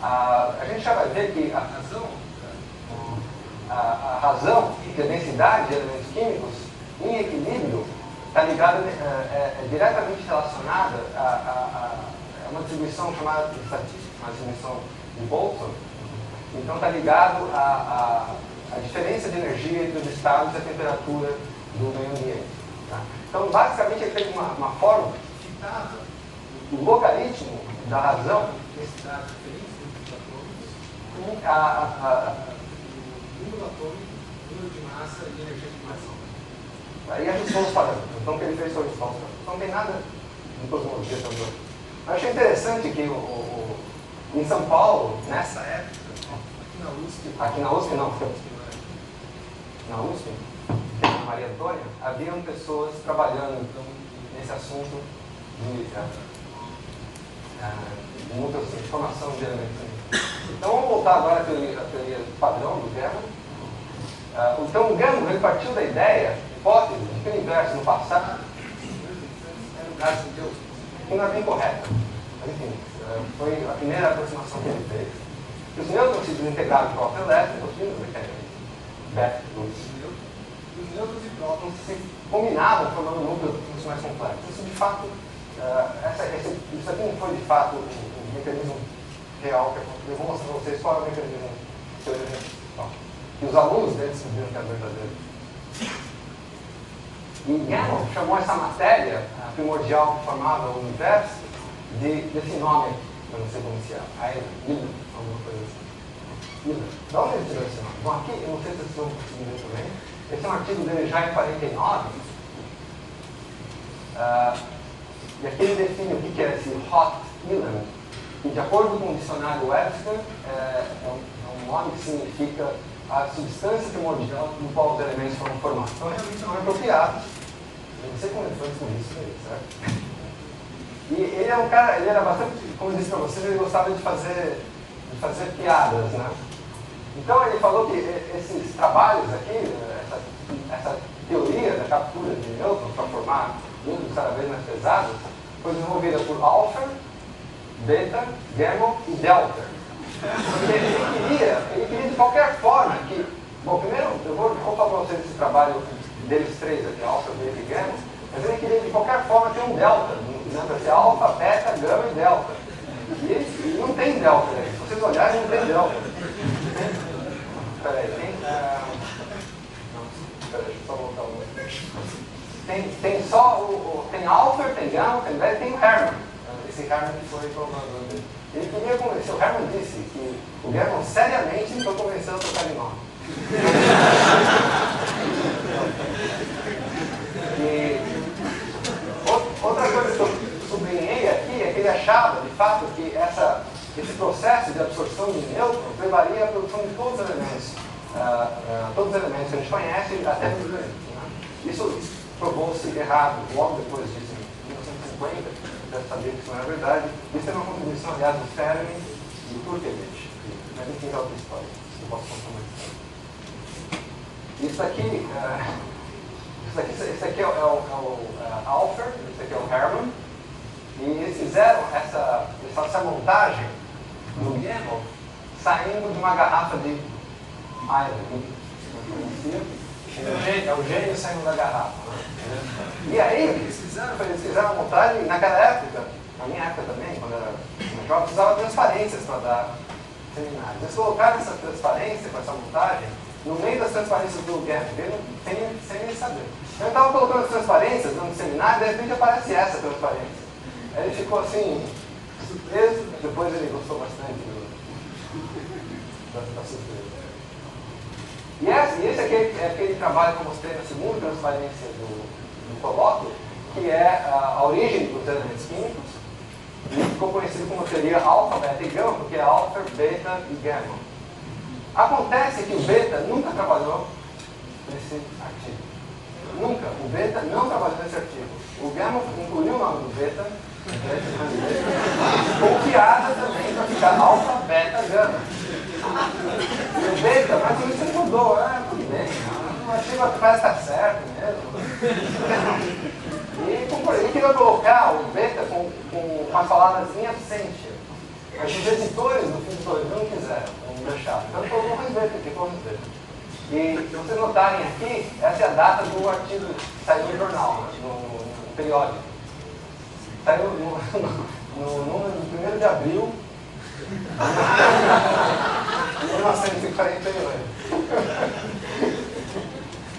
A gente já vai ver que a razão que a densidade de elementos químicos em equilíbrio está ligada, é diretamente relacionada a uma distribuição chamada estatística, uma distribuição de Boltzmann. Então está ligado à diferença de energia entre os estados e a temperatura do meio ambiente. Tá? Então, basicamente, ele fez uma fórmula que citava o logaritmo da razão desse dado diferente com o número atômico, número de massa e energia de informação. Aí ajustou os parâmetros. Então, o que ele fez foi ajustar os parâmetros. Então, não tem nada de cosmologia também. Eu achei interessante que em São Paulo, nessa época, aqui na USP não, na USP, na Maria Antônia, haviam pessoas trabalhando então, nesse assunto de formação de elementos. Então vamos voltar agora à teoria padrão do German. Então o Gamow ele partiu da ideia, hipótese, de que o universo no passado era um caso de Deus, que não é bem correta. Mas, enfim, foi a primeira aproximação que ele fez. Os nêutrons se desintegraram de próprio elétrico, os mínimos mecanismos. Os nêutrons e prótons se combinavam formando núcleos mais complexos. Isso, de fato, isso aqui não foi, de fato, um mecanismo real que aconteceu. Eu vou mostrar para vocês qual é o mecanismo que os alunos deles descobriram que é verdadeiro. E Gamow chamou essa matéria primordial que formava o universo desse nome, eu não sei como se é, alguma coisa assim. Da onde ele tirou esse nome? Bom, aqui, eu não sei se vocês vão conseguir ver também, esse é um artigo dele já em 49, e aqui ele define o que é esse hot element, que de acordo com o dicionário Webster, é um nome que significa a substância primordial no qual os elementos foram formados. Então, realmente não é apropriado. Eu não sei como ele foi com isso, certo? E ele é um cara, ele era bastante, como eu disse para vocês, ele gostava de fazer piadas, né? Então ele falou que esses trabalhos aqui, essa teoria da captura de nêutrons para formar núcleos cada vez mais pesados, foi desenvolvida por Alpher, Beta, Gamow e Delta. Porque ele queria de qualquer forma que... Bom, primeiro eu vou falar para vocês esse trabalho deles três aqui, Alpha, Beta e Gamow, mas ele queria de qualquer forma ter um delta, lembra ser alfa, beta, gama e delta. E não tem delta, né? Se vocês olharem, não tem delta. Peraí, tem... Peraí, deixa eu só voltar um. Tem só tem alfa, tem gama, tem beta e tem o Hermann. Esse Hermann que foi programador dele. Ele queria convencer, o Hermann disse que o Gamow seriamente foi convencendo a trocar de nome. E outra coisa que eu sublinhei aqui é que ele achava, de fato, que esse processo de absorção de nêutrons levaria à produção de todos os elementos. Todos os elementos que a gente conhece, até os elementos. Né? Isso provou-se errado logo depois disso, em 1950. Deve saber que isso não era verdade. Isso é uma contribuição, aliás, do Fermi e do Turkevich. Mas enfim, é outra história. Não posso contar mais história. Esse aqui é o Alpher, esse aqui é o Hermann. E eles fizeram essa montagem no Gamow saindo de uma garrafa de Iron. É o gênio saindo da garrafa. E aí, eles fizeram a montagem, naquela época, na minha época também, quando era jovem, precisava transparências para dar seminários. Eles colocaram essa transparência com essa montagem no meio das transparências do Gamow, sem nem saber. Eu estava colocando as transparências no seminário, e de repente aparece essa transparência. Aí ele ficou assim, surpreso, depois ele gostou bastante da surpresa. E esse aqui é aquele trabalho que eu mostrei na segunda transparência do colóquio, que é a origem dos elementos químicos, e ficou conhecido como teoria alfa, beta e gama, porque é alfa, beta e gama. Acontece que o beta nunca trabalhou nesse artigo. Nunca. O beta não trabalhou nesse artigo. O gama incluiu o nome do beta, com piada também para ficar alfa, beta, gama. E o beta, mas isso ele mudou. Tudo bem, o artigo parece estar certo mesmo. E ele queria colocar o beta com as palavras em absentia. Mas os editores do fim do livro não quiseram, não deixaram. Então ele colocou mais beta, ficou mais beta. E se vocês notarem aqui, essa é a data do artigo que saiu no jornal, no periódico. Saiu no número de 1º de abril de 1948.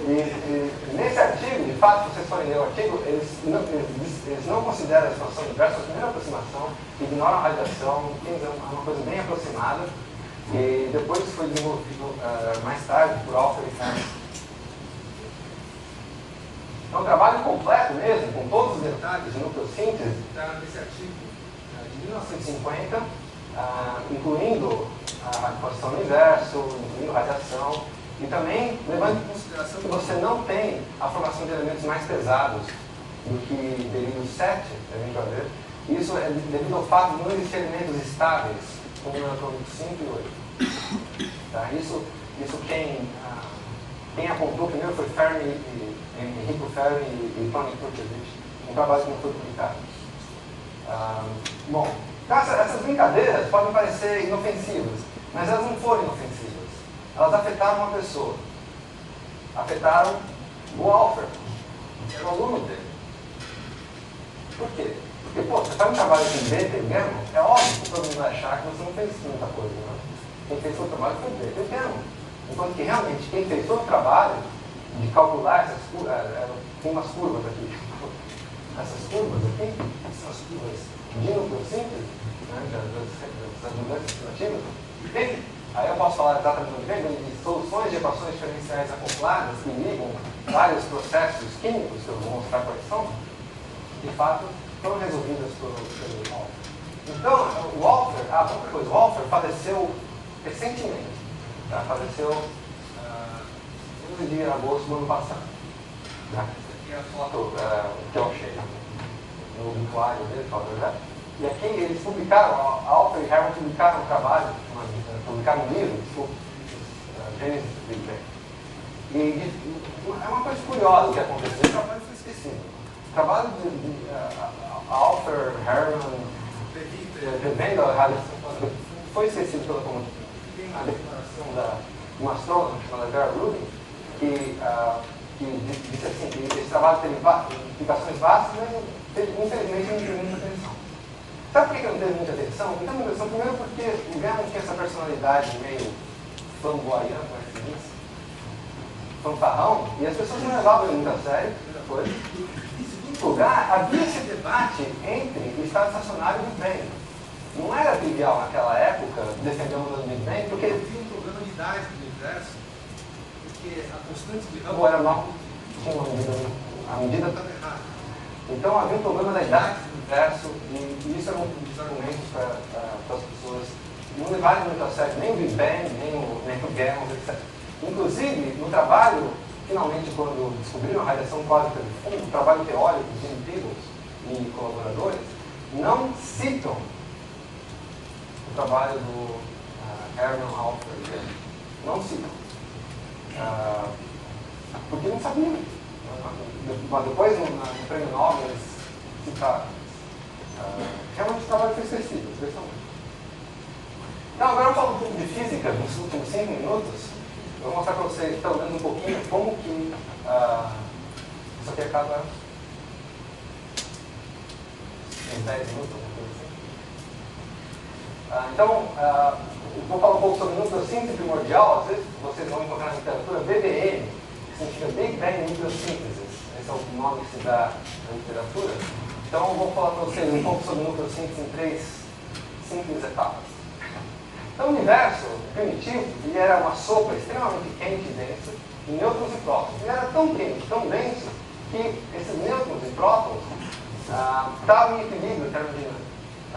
E nesse artigo, de fato, se vocês forem ler o artigo, eles não consideram a situação inversa a primeira aproximação, ignoram a radiação, é uma coisa bem aproximada, e depois foi desenvolvido mais tarde por Alpher e Fermi. Então, o trabalho completo mesmo, com todos os detalhes de nucleossíntese, está nesse artigo de 1950, incluindo a exposição do universo, incluindo radiação, e também levando em consideração que você não tem a formação de elementos mais pesados do que delírio 7, a gente vai ver. Isso é devido ao fato de não existir elementos estáveis, como o neutron 5 e 8. Tá? Isso quem Quem apontou primeiro foi Enrico Fermi e Tony Turkevich, um trabalho que não foi publicado. Bom, então essas brincadeiras podem parecer inofensivas, mas elas não foram inofensivas. Elas afetaram uma pessoa. Afetaram o Alfred, que era o aluno dele. Por quê? Porque, pô, você faz um trabalho com Bethe e Gamo, é óbvio que todo mundo vai achar que você não fez muita coisa, né? Quem fez todo o trabalho foi Bethe e Gamo. Enquanto que, realmente, quem fez todo o trabalho de calcular essas curvas, tem umas curvas aqui, essas curvas aqui, são as curvas de nucleossíntese, né, das mudanças estimativas. Aí eu posso falar exatamente onde vem, de soluções de equações diferenciais acopladas que ligam vários processos químicos, que eu vou mostrar quais são, de fato, foram resolvidas pelo Walther. Então, o Walther, outra coisa, o Walther faleceu recentemente, tá? Faleceu no 11 de agosto do ano passado. Tá? Essa aqui é a foto que eu achei no obituário dele, né? E aqui eles publicaram, Alfred e Hermann publicaram um trabalho, publicaram um livro, Gênesis do Big Bang. E é uma coisa curiosa que aconteceu, o trabalho foi esquecido. O trabalho de Alfred, Hermann, revendo a radiação foi esquecido pela comunidade. Tem a declaração de uma astrônoma chamada Vera Rubin, que disse assim, que esse trabalho teve implicações vastas, mas infelizmente não teve muita atenção. Sabe por que não teve muita atenção? Não teve muita atenção, primeiro porque o Gamo tinha essa personalidade meio flamboyante, como é que se diz? Fanfarrão, e as pessoas não levavam ele muito a sério, primeira coisa. Em segundo lugar, havia esse debate entre o estado estacionário e o Big Bang. Não era trivial naquela época defender o modelo do Big Bang, porque havia um problema de idade do universo, porque a constante de Hubble era mal, tinha uma medida, a medida estava errada. Então havia um problema da idade do universo, e isso era um dos argumentos para as pessoas não levarem muito a sério nem o Big Bang, nem o Gamo, etc. Inclusive, no trabalho, finalmente, quando descobriram a radiação cósmica de fundo, o trabalho teórico de Jim Peebles e colaboradores, não citam o trabalho do Hermann Alfred. Não citam. Porque não sabiam. Mas depois, no prêmio Nobel, eles citaram. Realmente o trabalho foi esquecido, especialmente. Então, agora eu falo um pouco de física nos últimos 5 minutos. Eu vou mostrar para vocês, pelo menos um pouquinho, como que isso aqui acaba em 10 minutos, alguma coisa assim. Então, vou falar um pouco sobre nucleossíntese primordial. Às vezes vocês vão encontrar na literatura BBN, que significa Big Bang Nucleosynthesis. Esse é o nome que se dá na literatura. Então, eu vou falar para vocês um pouco sobre nucleossíntese em 3 simples etapas. Então, o universo primitivo, ele era uma sopa extremamente quente e densa, de nêutrons e prótons. Ele era tão quente, tão denso, que esses nêutrons e prótons estavam em equilíbrio termodinâmico.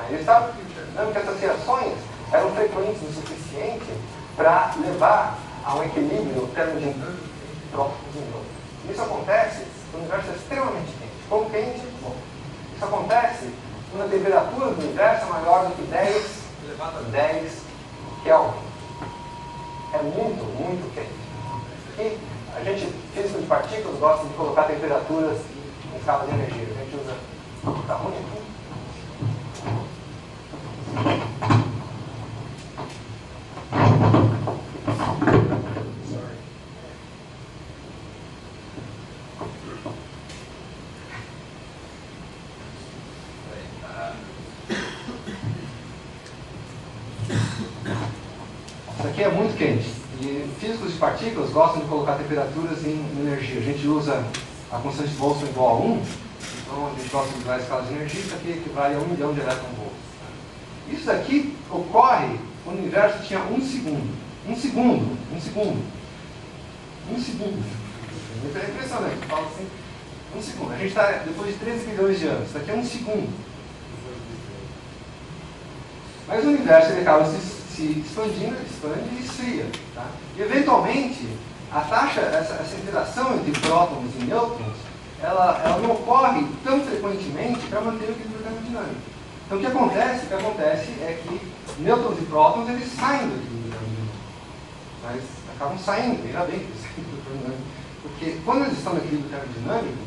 Eles estavam equilibrando que essas reações eram frequentes o suficiente para levar a um equilíbrio termodinâmico entre prótons e nêutrons. Isso acontece quando o universo é extremamente quente. Como quente? Bom, isso acontece quando a temperatura do universo é maior do que 10 elevado a 10 Kelvin. É muito, muito quente. E a gente, físico de partículas, gosta de colocar temperaturas em escala de energia. A gente usa ultraônico. Isso aqui é muito quente. E físicos de partículas gostam de colocar temperaturas em energia. A gente usa a constante de Boltzmann igual a 1. Então a gente gosta de usar a escala de energia. Isso aqui equivale a 1 milhão de elétron-volts. Isso daqui ocorre quando o universo tinha 1 segundo. 1 segundo. 1 segundo. 1 segundo. É impressionante. Fala assim. 1 segundo. A gente está depois de 13 bilhões de anos. Isso daqui é 1 segundo. Mas o universo ele acaba se expandindo, ele expande e esfria. Tá? E eventualmente, a taxa, essa interação entre prótons e nêutrons, ela não ocorre tão frequentemente para manter o equilíbrio termodinâmico. Então o que acontece é que nêutrons e prótons eles saem do equilíbrio termodinâmico. mas acabam saindo, ainda bem que eles saem do termodinâmico, porque quando eles estão no equilíbrio termodinâmico,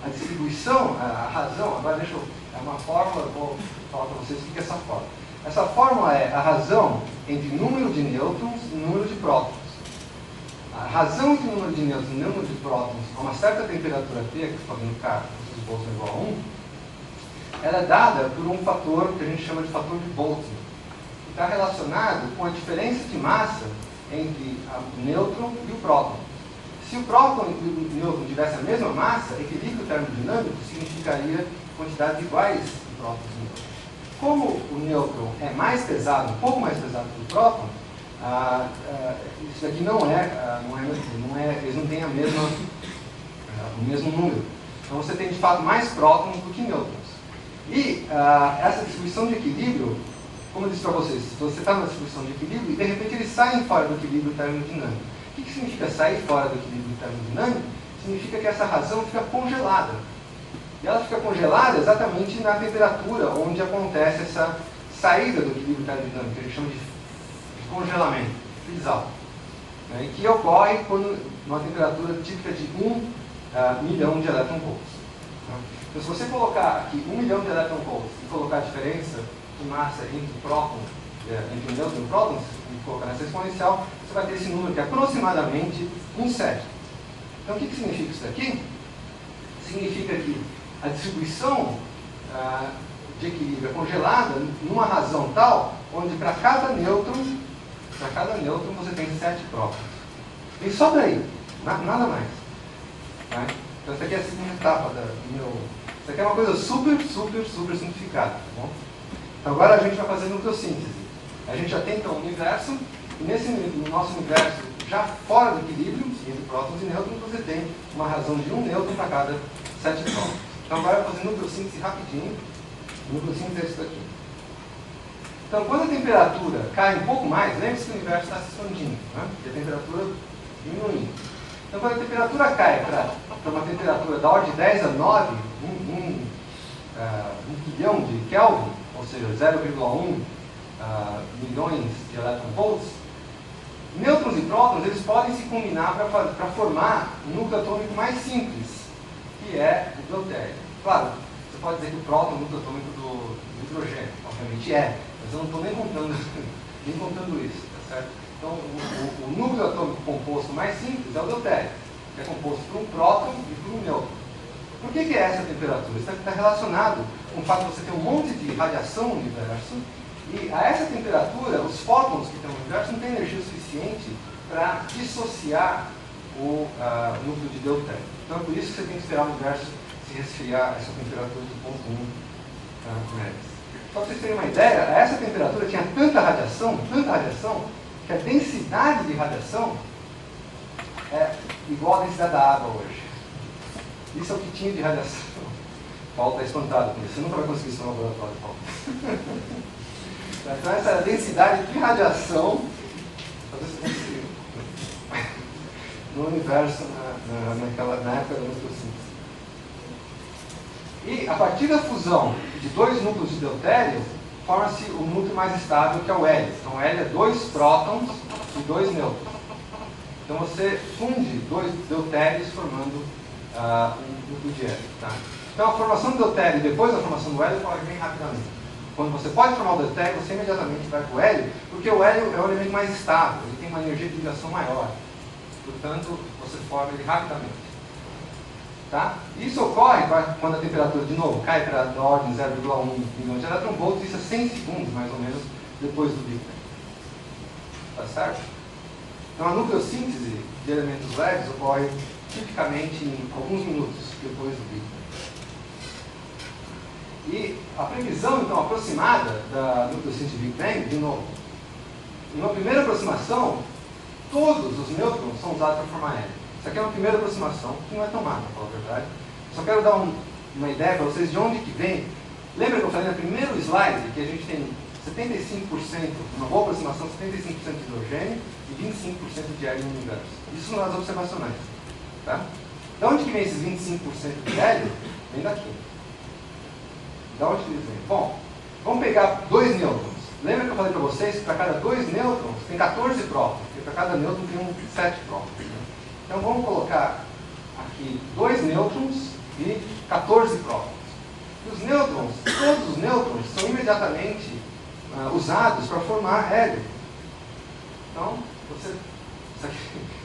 a distribuição, a razão, agora é uma fórmula, vou falar para vocês o que é essa fórmula. Essa fórmula é a razão entre número de nêutrons e número de prótons. A razão entre número de nêutrons e número de prótons a uma certa temperatura T, que está dando K, se Boltzmann é igual a 1, ela é dada por um fator que a gente chama de fator de Boltzmann, que está relacionado com a diferença de massa entre o nêutron e o próton. Se o próton e o nêutron tivessem a mesma massa, equilíbrio termodinâmico significaria quantidades iguais de prótons e nêutrons. Como o nêutron é mais pesado, um pouco mais pesado que o próton, isso aqui eles não têm o mesmo número. Então você tem de fato mais prótons do que nêutrons. E essa distribuição de equilíbrio, como eu disse para vocês, se você está na distribuição de equilíbrio e de repente eles saem fora do equilíbrio termodinâmico. O que significa sair fora do equilíbrio termodinâmico? Significa que essa razão fica congelada. E ela fica congelada exatamente na temperatura onde acontece essa saída do equilíbrio termodinâmico, que a gente chama de congelamento, freeze-out, né, que ocorre quando uma temperatura típica de 1 milhão de electron-volts. Então, se você colocar aqui 1 milhão de electron-volts e colocar a diferença de massa entre o próton, entre o nêutron e o próton, e colocar nessa exponencial, você vai ter esse número que é aproximadamente 1/7. Então, o que significa isso daqui? Significa que a distribuição de equilíbrio é congelada numa razão tal, onde para cada nêutron você tem 7 prótons. E só daí, nada mais. Tá? Então, essa aqui é a segunda etapa do meu... Isso aqui é uma coisa super simplificada. Tá bom? Então, agora a gente vai fazer nucleossíntese. A gente já tem então o universo, e no nosso universo, já fora do equilíbrio, entre prótons e nêutrons, você tem uma razão de 1 nêutron para cada 7 prótons. Então, agora eu vou fazer nucleossíntese rapidinho. Nucleossíntese é isso daqui. Então, quando a temperatura cai um pouco mais, lembre-se que o universo está se expandindo, né? E a temperatura diminuindo. Então, quando a temperatura cai para uma temperatura da ordem de 10 a 9, 1 bilhão de Kelvin, ou seja, 0,1 milhões de electron-volts, nêutrons e prótons eles podem se combinar para formar um núcleo atômico mais simples, que é o deutério. Claro, você pode dizer que o próton é o núcleo atômico do hidrogênio, obviamente mas eu não estou nem contando isso, tá certo? Então, o núcleo atômico composto mais simples é o deutério, que é composto por um próton e por um nêutron. Por que é essa temperatura? Isso está relacionado com o fato de você ter um monte de radiação no universo, e a essa temperatura, os fótons que estão no universo não têm energia suficiente para dissociar o núcleo de deutério. Então, é por isso que você tem que esperar o universo se resfriar a essa temperatura de 0,1 MeV. Só para vocês terem uma ideia, a essa temperatura tinha tanta radiação, que a densidade de radiação é igual à densidade da água hoje. Isso é o que tinha de radiação. Paulo está espantado com isso. Você nunca vai conseguir isso no laboratório, Paulo. Então, essa densidade de radiação no universo, na época da nucleossíntese. E a partir da fusão de 2 núcleos de deutério, forma-se o núcleo mais estável, que é o hélio. Então, o hélio é 2 prótons e 2 nêutrons. Então, você funde 2 deutérios formando um núcleo de hélio. Tá? Então, a formação do deutério e depois a formação do hélio ocorre bem rapidamente. Quando você pode formar o deutério, você imediatamente vai para o hélio, porque o hélio é o elemento mais estável, ele tem uma energia de ligação maior. Portanto, você forma ele rapidamente. Tá? Isso ocorre quando a temperatura, de novo, cai para a ordem 0,1 milhão de electron-volts, isso é 100 segundos, mais ou menos, depois do Big Bang. Tá certo? Então, a nucleossíntese de elementos leves ocorre tipicamente em alguns minutos depois do Big Bang. E a previsão, então, aproximada da nucleossíntese de Big Bang, de novo, em uma primeira aproximação, todos os nêutrons são usados para formar hélio. Isso aqui é uma primeira aproximação, que não é tão má, para falar a verdade. Só quero dar uma ideia para vocês de onde que vem. Lembra que eu falei no primeiro slide que a gente tem 75%, uma boa aproximação, 75% de hidrogênio e 25% de hélio no universo. Isso nas observacionais. Tá? De onde que vem esses 25% de hélio? Vem daqui. De onde que eles vêm? Bom, vamos pegar 2 nêutrons. Lembra que eu falei para vocês que para cada 2 nêutrons tem 14 prótons, porque para cada nêutron tem 7 prótons. Né? Então vamos colocar aqui 2 nêutrons e 14 prótons. E os nêutrons, todos os nêutrons, são imediatamente usados para formar hélio. Então, isso aqui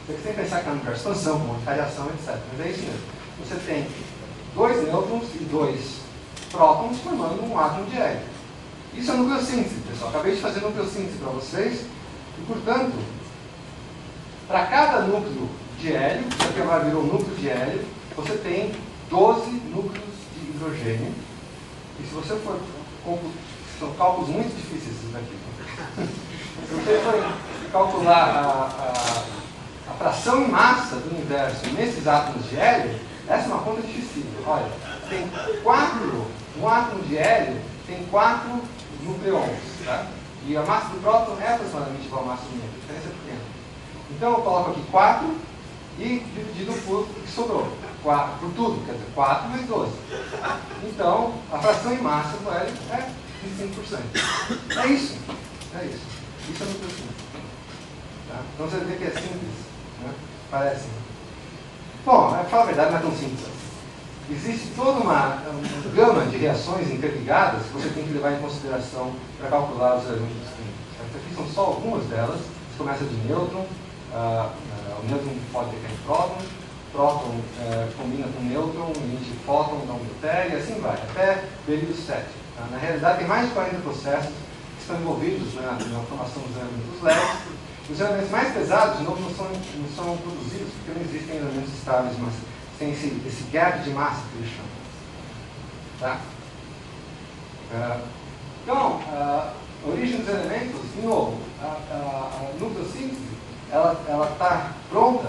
tem que pensar que é uma expansão, uma variação, etc. Mas é isso mesmo. Você tem 2 nêutrons e 2 prótons formando um átomo de hélio. Isso é nucleossíntese, pessoal. Acabei de fazer nucleossíntese para vocês. E, portanto, para cada núcleo de hélio, isso aqui agora virou núcleo de hélio, você tem 12 núcleos de hidrogênio. E se você for... São cálculos muito difíceis esses daqui. Se você for calcular a fração em massa do universo nesses átomos de hélio, essa é uma conta difícil. Olha, tem 4, um átomo de hélio tem 4 nucleons, tá? E a massa do próton é aproximadamente igual à massa do nêutron, a diferença é pequena. Então eu coloco aqui 4 e dividido por que sobrou, por tudo, quer dizer, 4 vezes 12. Então, a fração em massa do hélio é 25%. É isso. É isso. Isso é nucleossíntese. Tá? Então você vê que é simples, né? Parece. Bom, para falar a verdade, não é tão simples. Existe toda uma gama de reações interligadas que você tem que levar em consideração para calcular os elementos químicos. Aqui são só algumas delas. Você começa de nêutron, o nêutron pode decair em próton, próton combina com nêutron, emite fóton, dá um deutério, e assim vai, até berílio 7. Tá? Na realidade, tem mais de 40 processos que estão envolvidos na formação dos elementos leves. Os elementos mais pesados, de novo, não são produzidos porque não existem elementos estáveis, mas tem esse gap de massa que eles chamam. Tá? Então, a origem dos elementos, de novo, a nucleossíntese, ela está pronta,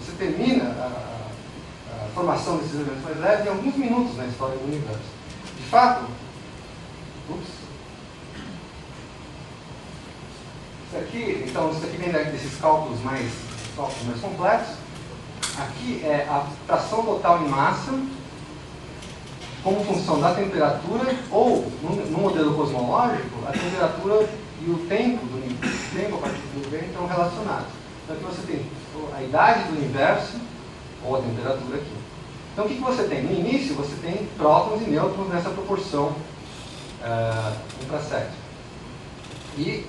você termina a formação desses elementos mais leves em alguns minutos na história do universo. De fato, isso aqui vem desses cálculos mais complexos. Aqui é a fração total em massa como função da temperatura ou, no modelo cosmológico, a temperatura e o tempo a partir do universo estão relacionados. Então aqui você tem a idade do universo ou a temperatura aqui. Então o que você tem? No início você tem prótons e nêutrons nessa proporção 1:7. E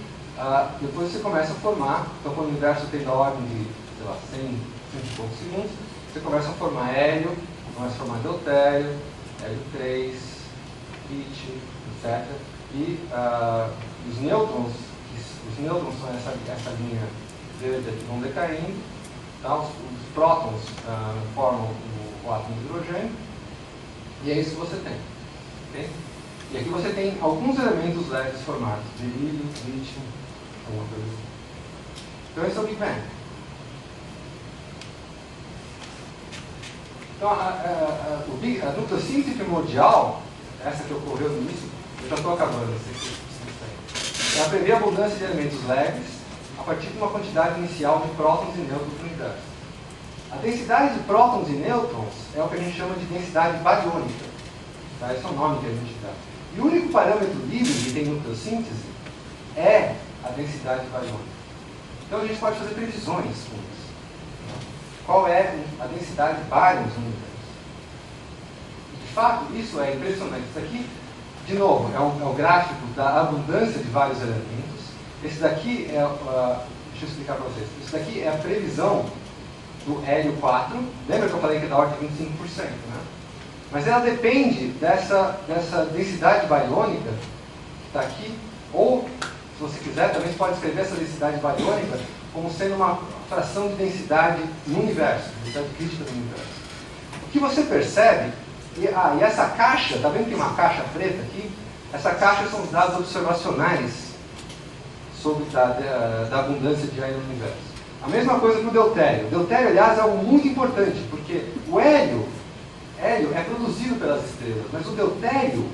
depois você começa a formar, então quando o universo tem da ordem de, sei lá, 100 e poucos segundos, você começa a formar hélio, começa a formar deutério, hélio 3, trítio, etc. E os nêutrons são essa linha verde que vão decaindo, tá? Os prótons formam o átomo de hidrogênio, e é isso que você tem. Okay? E aqui você tem alguns elementos leves formados, berílio, lítio, alguma coisa assim. Então esse é o Big Bang. Então a nucleossíntese primordial, essa que ocorreu no início, eu já estou acabando, ela prevê a abundância de elementos leves a partir de uma quantidade inicial de prótons e nêutrons no universo. A densidade de prótons e nêutrons é o que a gente chama de densidade bariônica. Tá? Esse é o nome que a gente dá. E o único parâmetro livre que tem nucleossíntese é a densidade bariônica. Então a gente pode fazer previsões com isso. Qual é a densidade de bárions no universo? De fato, isso é impressionante. Isso aqui, de novo, é o gráfico da abundância de vários elementos. Esse daqui é, deixa eu explicar para vocês. Isso daqui é a previsão do hélio 4. Lembra que eu falei que é da ordem de 25%, né? Mas ela depende dessa densidade bariônica que está aqui, ou, se você quiser, também você pode escrever essa densidade bariônica como sendo uma fração de densidade no universo, densidade crítica do universo. O que você percebe, e essa caixa, está vendo que tem uma caixa preta aqui? Essa caixa são os dados observacionais sobre da abundância de hélio no universo. A mesma coisa para o deutério. O deutério, aliás, é algo muito importante, porque o hélio é produzido pelas estrelas, mas o deutério,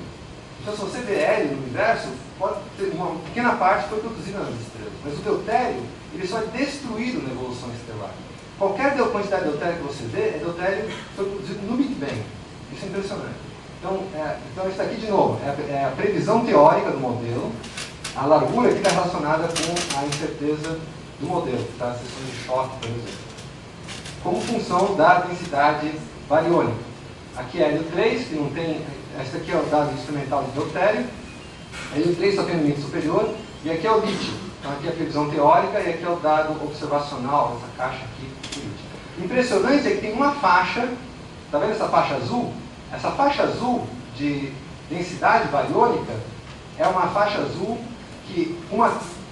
então se você vê hélio no universo, pode ter uma pequena parte foi produzida nas estrelas, mas o deutério, ele só é destruído na evolução estelar. Qualquer quantidade de deutério que você vê, é deutério que foi produzido no Big Bang. Isso é impressionante. Então isso aqui, de novo, é a previsão teórica do modelo, A largura aqui está relacionada com a incerteza do modelo, que está a seção de choque, por exemplo. Como função da densidade bariônica. Aqui é L3, que não tem... Esse aqui é o dado experimental de deutério. L3 só tem um limite superior. E aqui é o lítio. Então aqui é a previsão teórica e aqui é o dado observacional, essa caixa aqui do lítio. Impressionante é que tem uma faixa, está vendo essa faixa azul? Essa faixa azul de densidade bariônica é uma faixa azul que,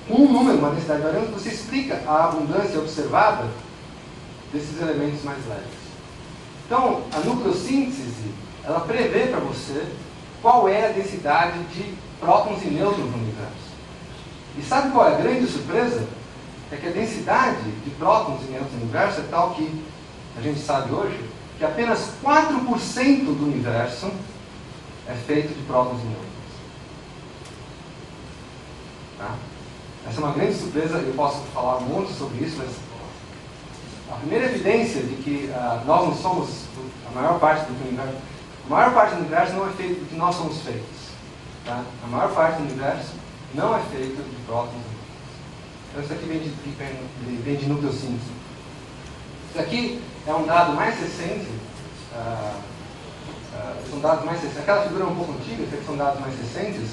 um número, uma densidade bariônica, você explica a abundância observada desses elementos mais leves. Então, a nucleossíntese, ela prevê para você qual é a densidade de prótons e nêutrons no universo. E sabe qual é a grande surpresa? É que a densidade de prótons e nêutrons no universo é tal que, a gente sabe hoje, que apenas 4% do universo é feito de prótons e nêutrons. Tá? Essa é uma grande surpresa, eu posso falar um monte sobre isso, mas a primeira evidência de que nós não somos a maior parte do universo, a maior parte do universo não é feito do que nós somos feitos. Tá? A maior parte do universo não é feito de prótons e nêutrons. Então isso aqui vem de nucleossíntese. Isso aqui é um dado mais recente. São dados mais recentes. Aquela figura é um pouco antiga, isso aqui são dados mais recentes.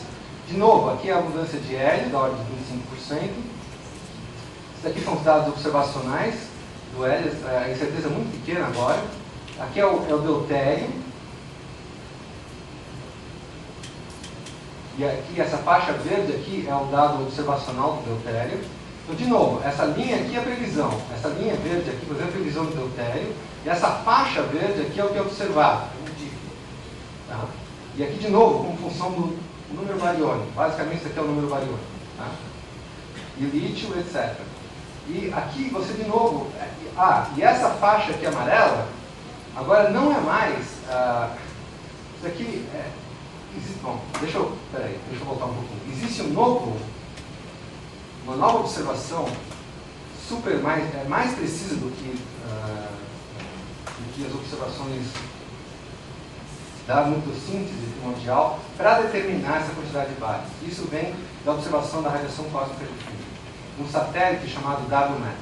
De novo, aqui é a abundância de hélio, da ordem de 25%. Isso aqui são os dados observacionais do hélio, a incerteza é muito pequena agora. Aqui é o deutério. E aqui, essa faixa verde aqui é o dado observacional do deutério. Então, de novo, essa linha aqui é a previsão. Essa linha verde aqui, por exemplo, é a previsão do deutério. E essa faixa verde aqui é o que é observado. Tá? E aqui, de novo, como função do número bariônico. Basicamente, isso aqui é o número bariônico. Tá? E lítio, etc. E aqui, você, de novo... e essa faixa aqui amarela, agora não é mais... isso aqui é... Bom, deixa eu voltar um pouquinho. Existe uma nova observação mais precisa do que as observações da nucleossíntese primordial para determinar essa quantidade de bares. Isso vem da observação da radiação cósmica de fundo, um satélite chamado WMAP.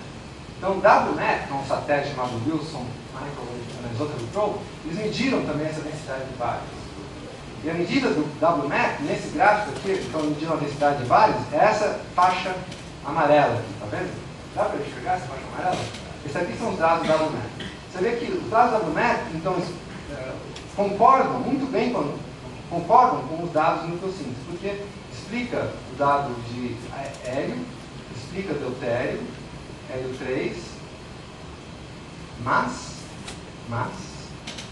Então, WMAP, que é um satélite chamado Wilson Microwave Anisotropy Probe, eles mediram também essa densidade de bares. E a medida do WMAP, nesse gráfico aqui, que estão medindo a densidade de bares, é essa faixa amarela aqui, tá vendo? Dá para enxergar essa faixa amarela? Esses aqui são os dados do WMAP. Você vê que os dados do WMAP, então, concordam muito bem com os dados de nucleossíntese, porque explica o dado de hélio, explica deutério, hélio 3, mas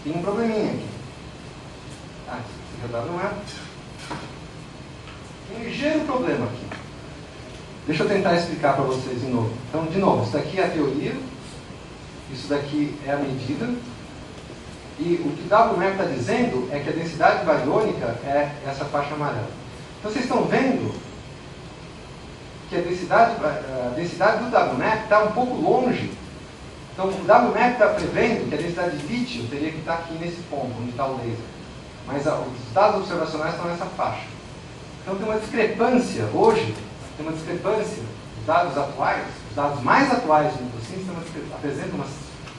tem um probleminha aqui. Tem um ligeiro problema aqui. Deixa eu tentar explicar para vocês de novo. Então, de novo, isso daqui é a teoria, isso daqui é a medida, e o que o WMAP está dizendo é que a densidade bariônica é essa faixa amarela. Então, vocês estão vendo que a densidade do WMAP está um pouco longe. Então, o WMAP está prevendo que a densidade de lítio teria que estar aqui nesse ponto, onde está o laser. Mas os dados observacionais estão nessa faixa. Então tem uma discrepância, hoje, os dados atuais, os dados mais atuais do nucleossíntese apresentam uma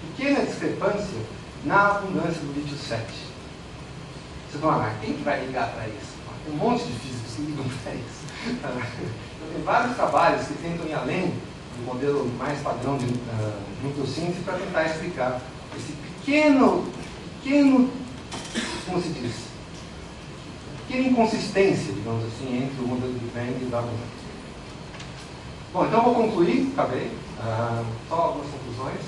pequena discrepância na abundância do lítio 7. Você fala, mas quem que vai ligar para isso? Tem um monte de físicos que ligam para isso. Então, tem vários trabalhos que tentam ir além do modelo mais padrão de nucleossíntese para tentar explicar esse pequeno, como se diz, pequena inconsistência, digamos assim, entre o modelo de Big Bang e o WMAP. Bom, então eu vou concluir, acabei, só algumas conclusões.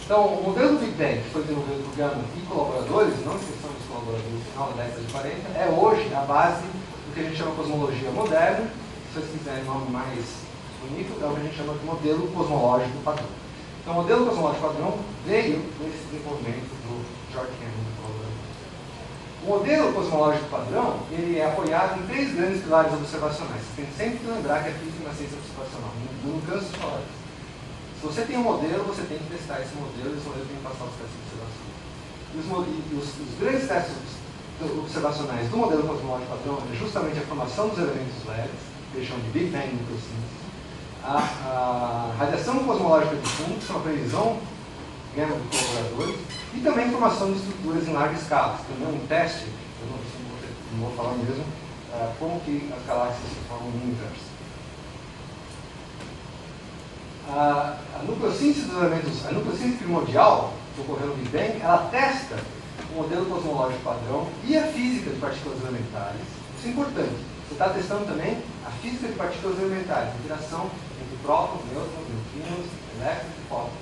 Então, o modelo do Big Bang, que foi desenvolvido por Gano e colaboradores, não exceção dos colaboradores no final da década de 40, é hoje a base do que a gente chama de cosmologia moderna. Se vocês quiserem um nome mais bonito, é o que a gente chama de modelo cosmológico padrão. Então, o modelo cosmológico padrão veio desse desenvolvimento do George Cannon. O modelo cosmológico padrão, ele é apoiado em 3 grandes pilares observacionais. Você tem sempre que lembrar que a física é uma ciência observacional. Não canso de falar isso. Se você tem um modelo, você tem que testar esse modelo, e esse modelo tem que passar os testes de observação. E os grandes testes observacionais do modelo cosmológico padrão é justamente a formação dos elementos leves, que eles chamam de Big Bang nucleossíntese, a radiação cosmológica de fundo, que é uma previsão gama de colaboradores, e também formação de estruturas em larga escala, que também é um teste, eu não vou falar mesmo, como que as galáxias se formam no universo. A nucleossíntese dos elementos, a nucleossíntese primordial, que ocorreu no Big Bang, ela testa o modelo cosmológico padrão e a física de partículas elementares. Isso é importante. Você está testando também a física de partículas elementares, a interação entre prótons, nêutrons, neutrinos, elétrons e fótons.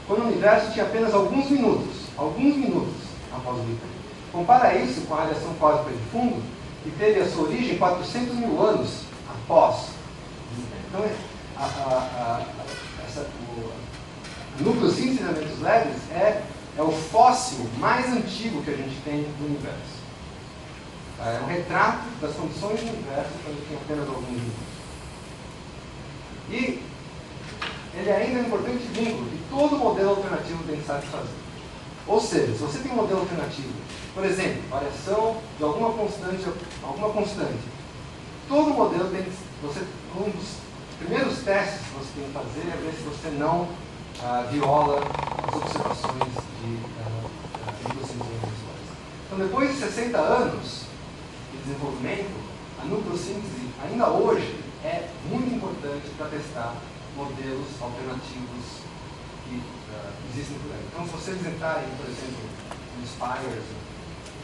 Quando o universo tinha apenas alguns minutos após o Big Bang. Compara isso com a radiação cósmica de fundo, que teve a sua origem 400 mil anos após o Big Bang. Então, a nucleossíntese de elementos leves é o fóssil mais antigo que a gente tem do universo. É um retrato das condições do universo quando tinha apenas alguns minutos. E ele ainda é um importante vínculo que todo modelo alternativo tem que satisfazer. Ou seja, se você tem um modelo alternativo, por exemplo, variação de alguma constante, todo modelo tem que... um dos primeiros testes que você tem que fazer é ver se você não viola as observações de nucleossíntese elementos. Então, depois de 60 anos de desenvolvimento, a nucleossíntese ainda hoje é muito importante para testar modelos alternativos que existem por aí. Então, se vocês entrarem, por exemplo, no Spires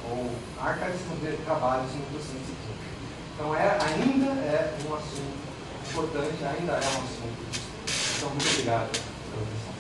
ou Archives, vão ver trabalhos em nucleossíntese. Então, ainda é um assunto importante, ainda é um assunto. Então, muito obrigado pela atenção.